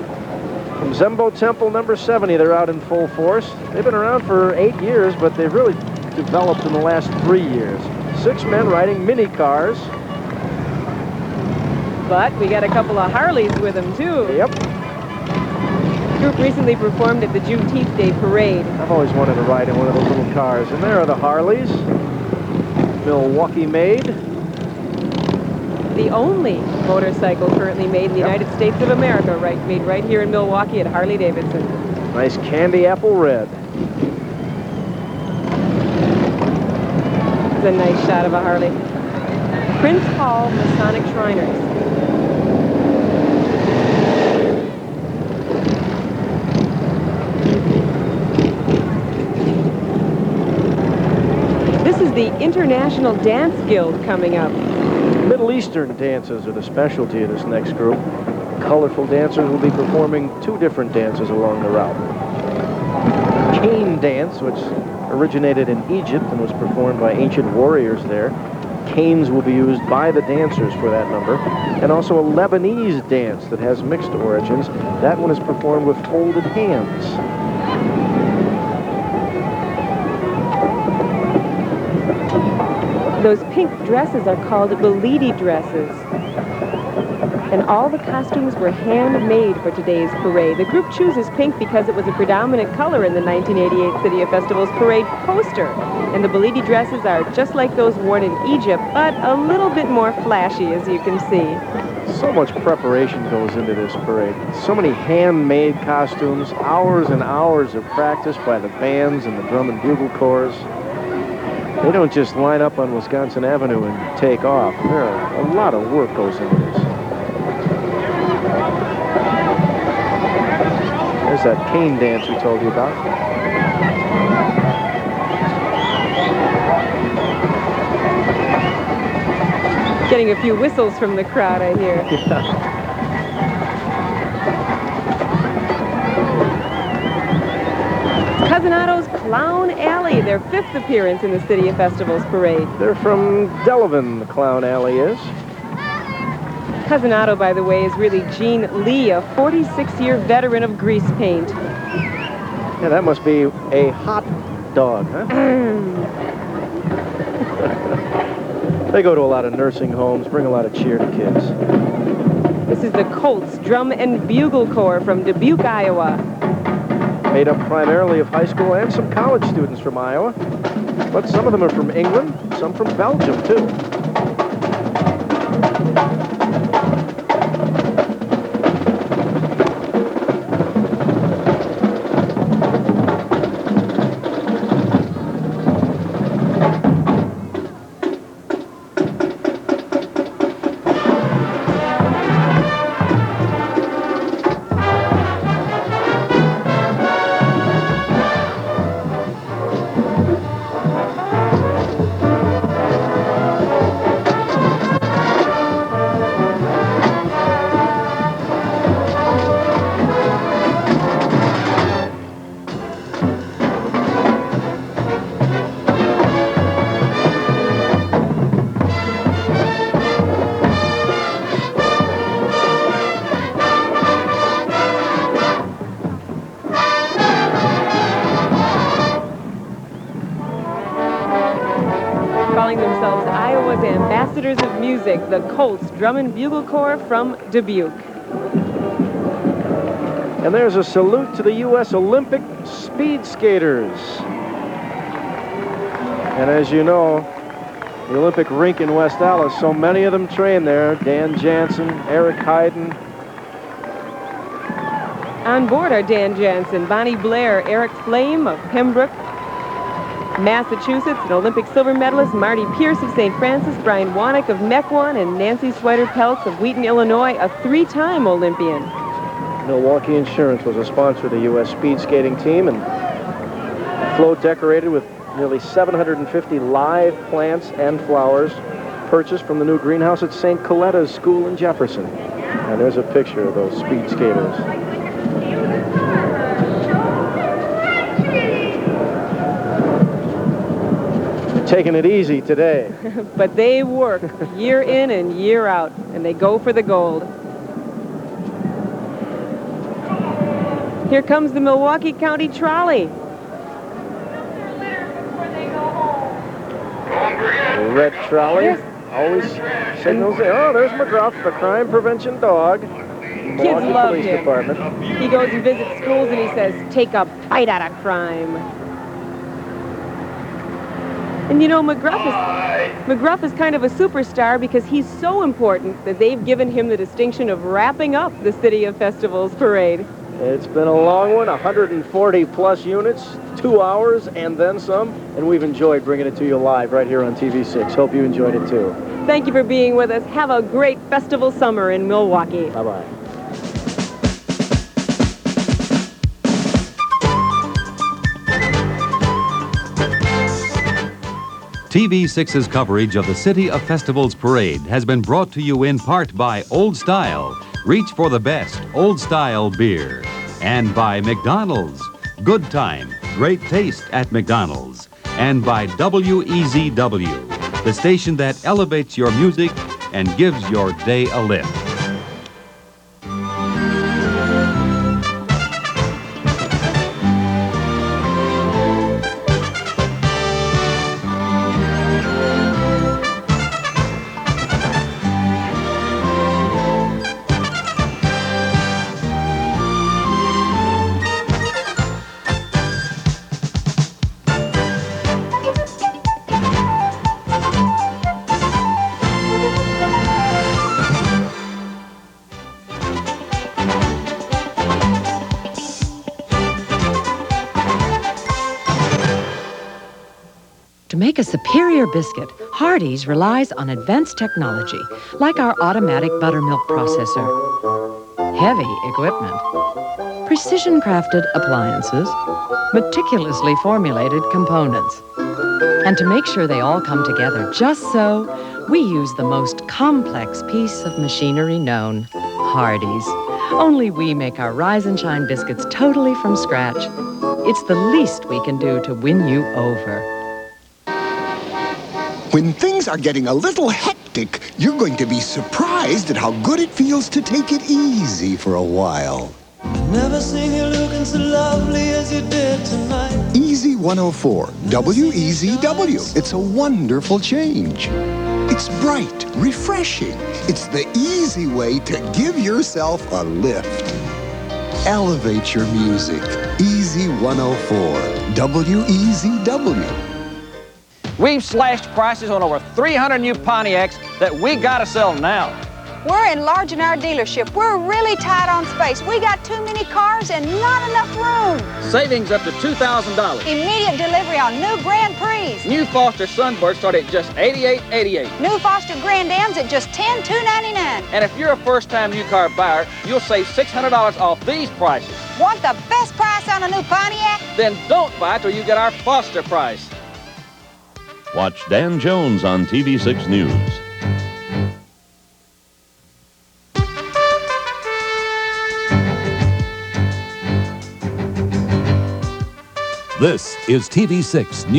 From Zembo Temple number 70, they're out in full force. They've been around for 8 years, but they've really developed in the last 3 years. 6 men riding mini cars. But we got a couple of Harleys with them, too. Yep. The group recently performed at the Juneteenth Day Parade. I've always wanted to ride in one of those little cars. And there are the Harleys, Milwaukee made. The only motorcycle currently made in the United States of America, made right here in Milwaukee at Harley-Davidson. Nice candy apple red. It's a nice shot of a Harley. Prince Hall Masonic Shriners. This is the International Dance Guild coming up. Middle Eastern dances are the specialty of this next group. Colorful dancers will be performing 2 different dances along the route. Cane dance, which originated in Egypt and was performed by ancient warriors there. Canes will be used by the dancers for that number. And also a Lebanese dance that has mixed origins. That one is performed with folded hands. Those pink dresses are called Belidi dresses. And all the costumes were handmade for today's parade. The group chooses pink because it was a predominant color in the 1988 City of Festivals parade poster. And the Belidi dresses are just like those worn in Egypt, but a little bit more flashy, as you can see. So much preparation goes into this parade. So many handmade costumes, hours and hours of practice by the bands and the drum and bugle corps. They don't just line up on Wisconsin Avenue and take off. A lot of work goes into this. There's that cane dance we told you about. Getting a few whistles from the crowd, I hear. Yeah. Cousin Otto's Clown Alley, their 5th appearance in the City of Festivals Parade. They're from Delavan, the Clown Alley is. Cousin Otto, by the way, is really Gene Lee, a 46-year veteran of grease paint. Yeah, that must be a hot dog, huh? They go to a lot of nursing homes, bring a lot of cheer to kids. This is the Colts Drum and Bugle Corps from Dubuque, Iowa. Made up primarily of high school and some college students from Iowa. But some of them are from England, some from Belgium, too. Themselves Iowa's ambassadors of music, the Colts Drum and Bugle Corps from Dubuque. And there's a salute to the U.S. Olympic speed skaters. And as you know, the Olympic rink in West Allis, so many of them train there. Dan Jansen, Eric Hyden. On board are Dan Jansen, Bonnie Blair, Eric Flame of Pembroke, Massachusetts, an Olympic silver medalist, Marty Pierce of St. Francis, Brian Wanick of Mequon, and Nancy Swider-Peltz of Wheaton, Illinois, a 3-time Olympian. Milwaukee Insurance was a sponsor of the U.S. speed skating team, and float decorated with nearly 750 live plants and flowers purchased from the new greenhouse at St. Coletta's School in Jefferson. And there's a picture of those speed skaters. Taking it easy today. But they work year in and year out, and they go for the gold. Here comes the Milwaukee County Trolley. The red trolley always signals there. Oh, there's McGruff, the crime prevention dog. Kids love him. Department. He goes and visits schools and he says, take a bite out of crime. And you know, McGruff is kind of a superstar because he's so important that they've given him the distinction of wrapping up the City of Festivals Parade. It's been a long one, 140 plus units, 2 hours and then some, and we've enjoyed bringing it to you live right here on TV6. Hope you enjoyed it too. Thank you for being with us. Have a great festival summer in Milwaukee. Bye-bye. TV6's coverage of the City of Festivals Parade has been brought to you in part by Old Style. Reach for the best Old Style beer. And by McDonald's. Good time, great taste at McDonald's. And by WEZW, the station that elevates your music and gives your day a lift. To make a superior biscuit, Hardee's relies on advanced technology, like our automatic buttermilk processor. Heavy equipment. precision-crafted appliances, meticulously formulated components. And to make sure they all come together just so, we use the most complex piece of machinery known, Hardee's. Only we make our Rise and Shine biscuits totally from scratch. It's the least we can do to win you over. When things are getting a little hectic, you're going to be surprised at how good it feels to take it easy for a while. Never seen you looking so lovely as you did tonight. Easy 104, WEZW. It's a wonderful change. It's bright, refreshing. It's the easy way to give yourself a lift. Elevate your music. Easy 104, WEZW. We've slashed prices on over 300 new Pontiacs that we gotta sell now. We're enlarging our dealership. We're really tight on space. We got too many cars and not enough room. Savings up to $2,000. Immediate delivery on new Grand Prix. New Foster Sunbirds start at just $88.88. New Foster Grand Ams at just $10,299. And if you're a first-time new car buyer, you'll save $600 off these prices. Want the best price on a new Pontiac? Then don't buy till you get our Foster price. Watch Dan Jones on TV6 News. This is TV6 News.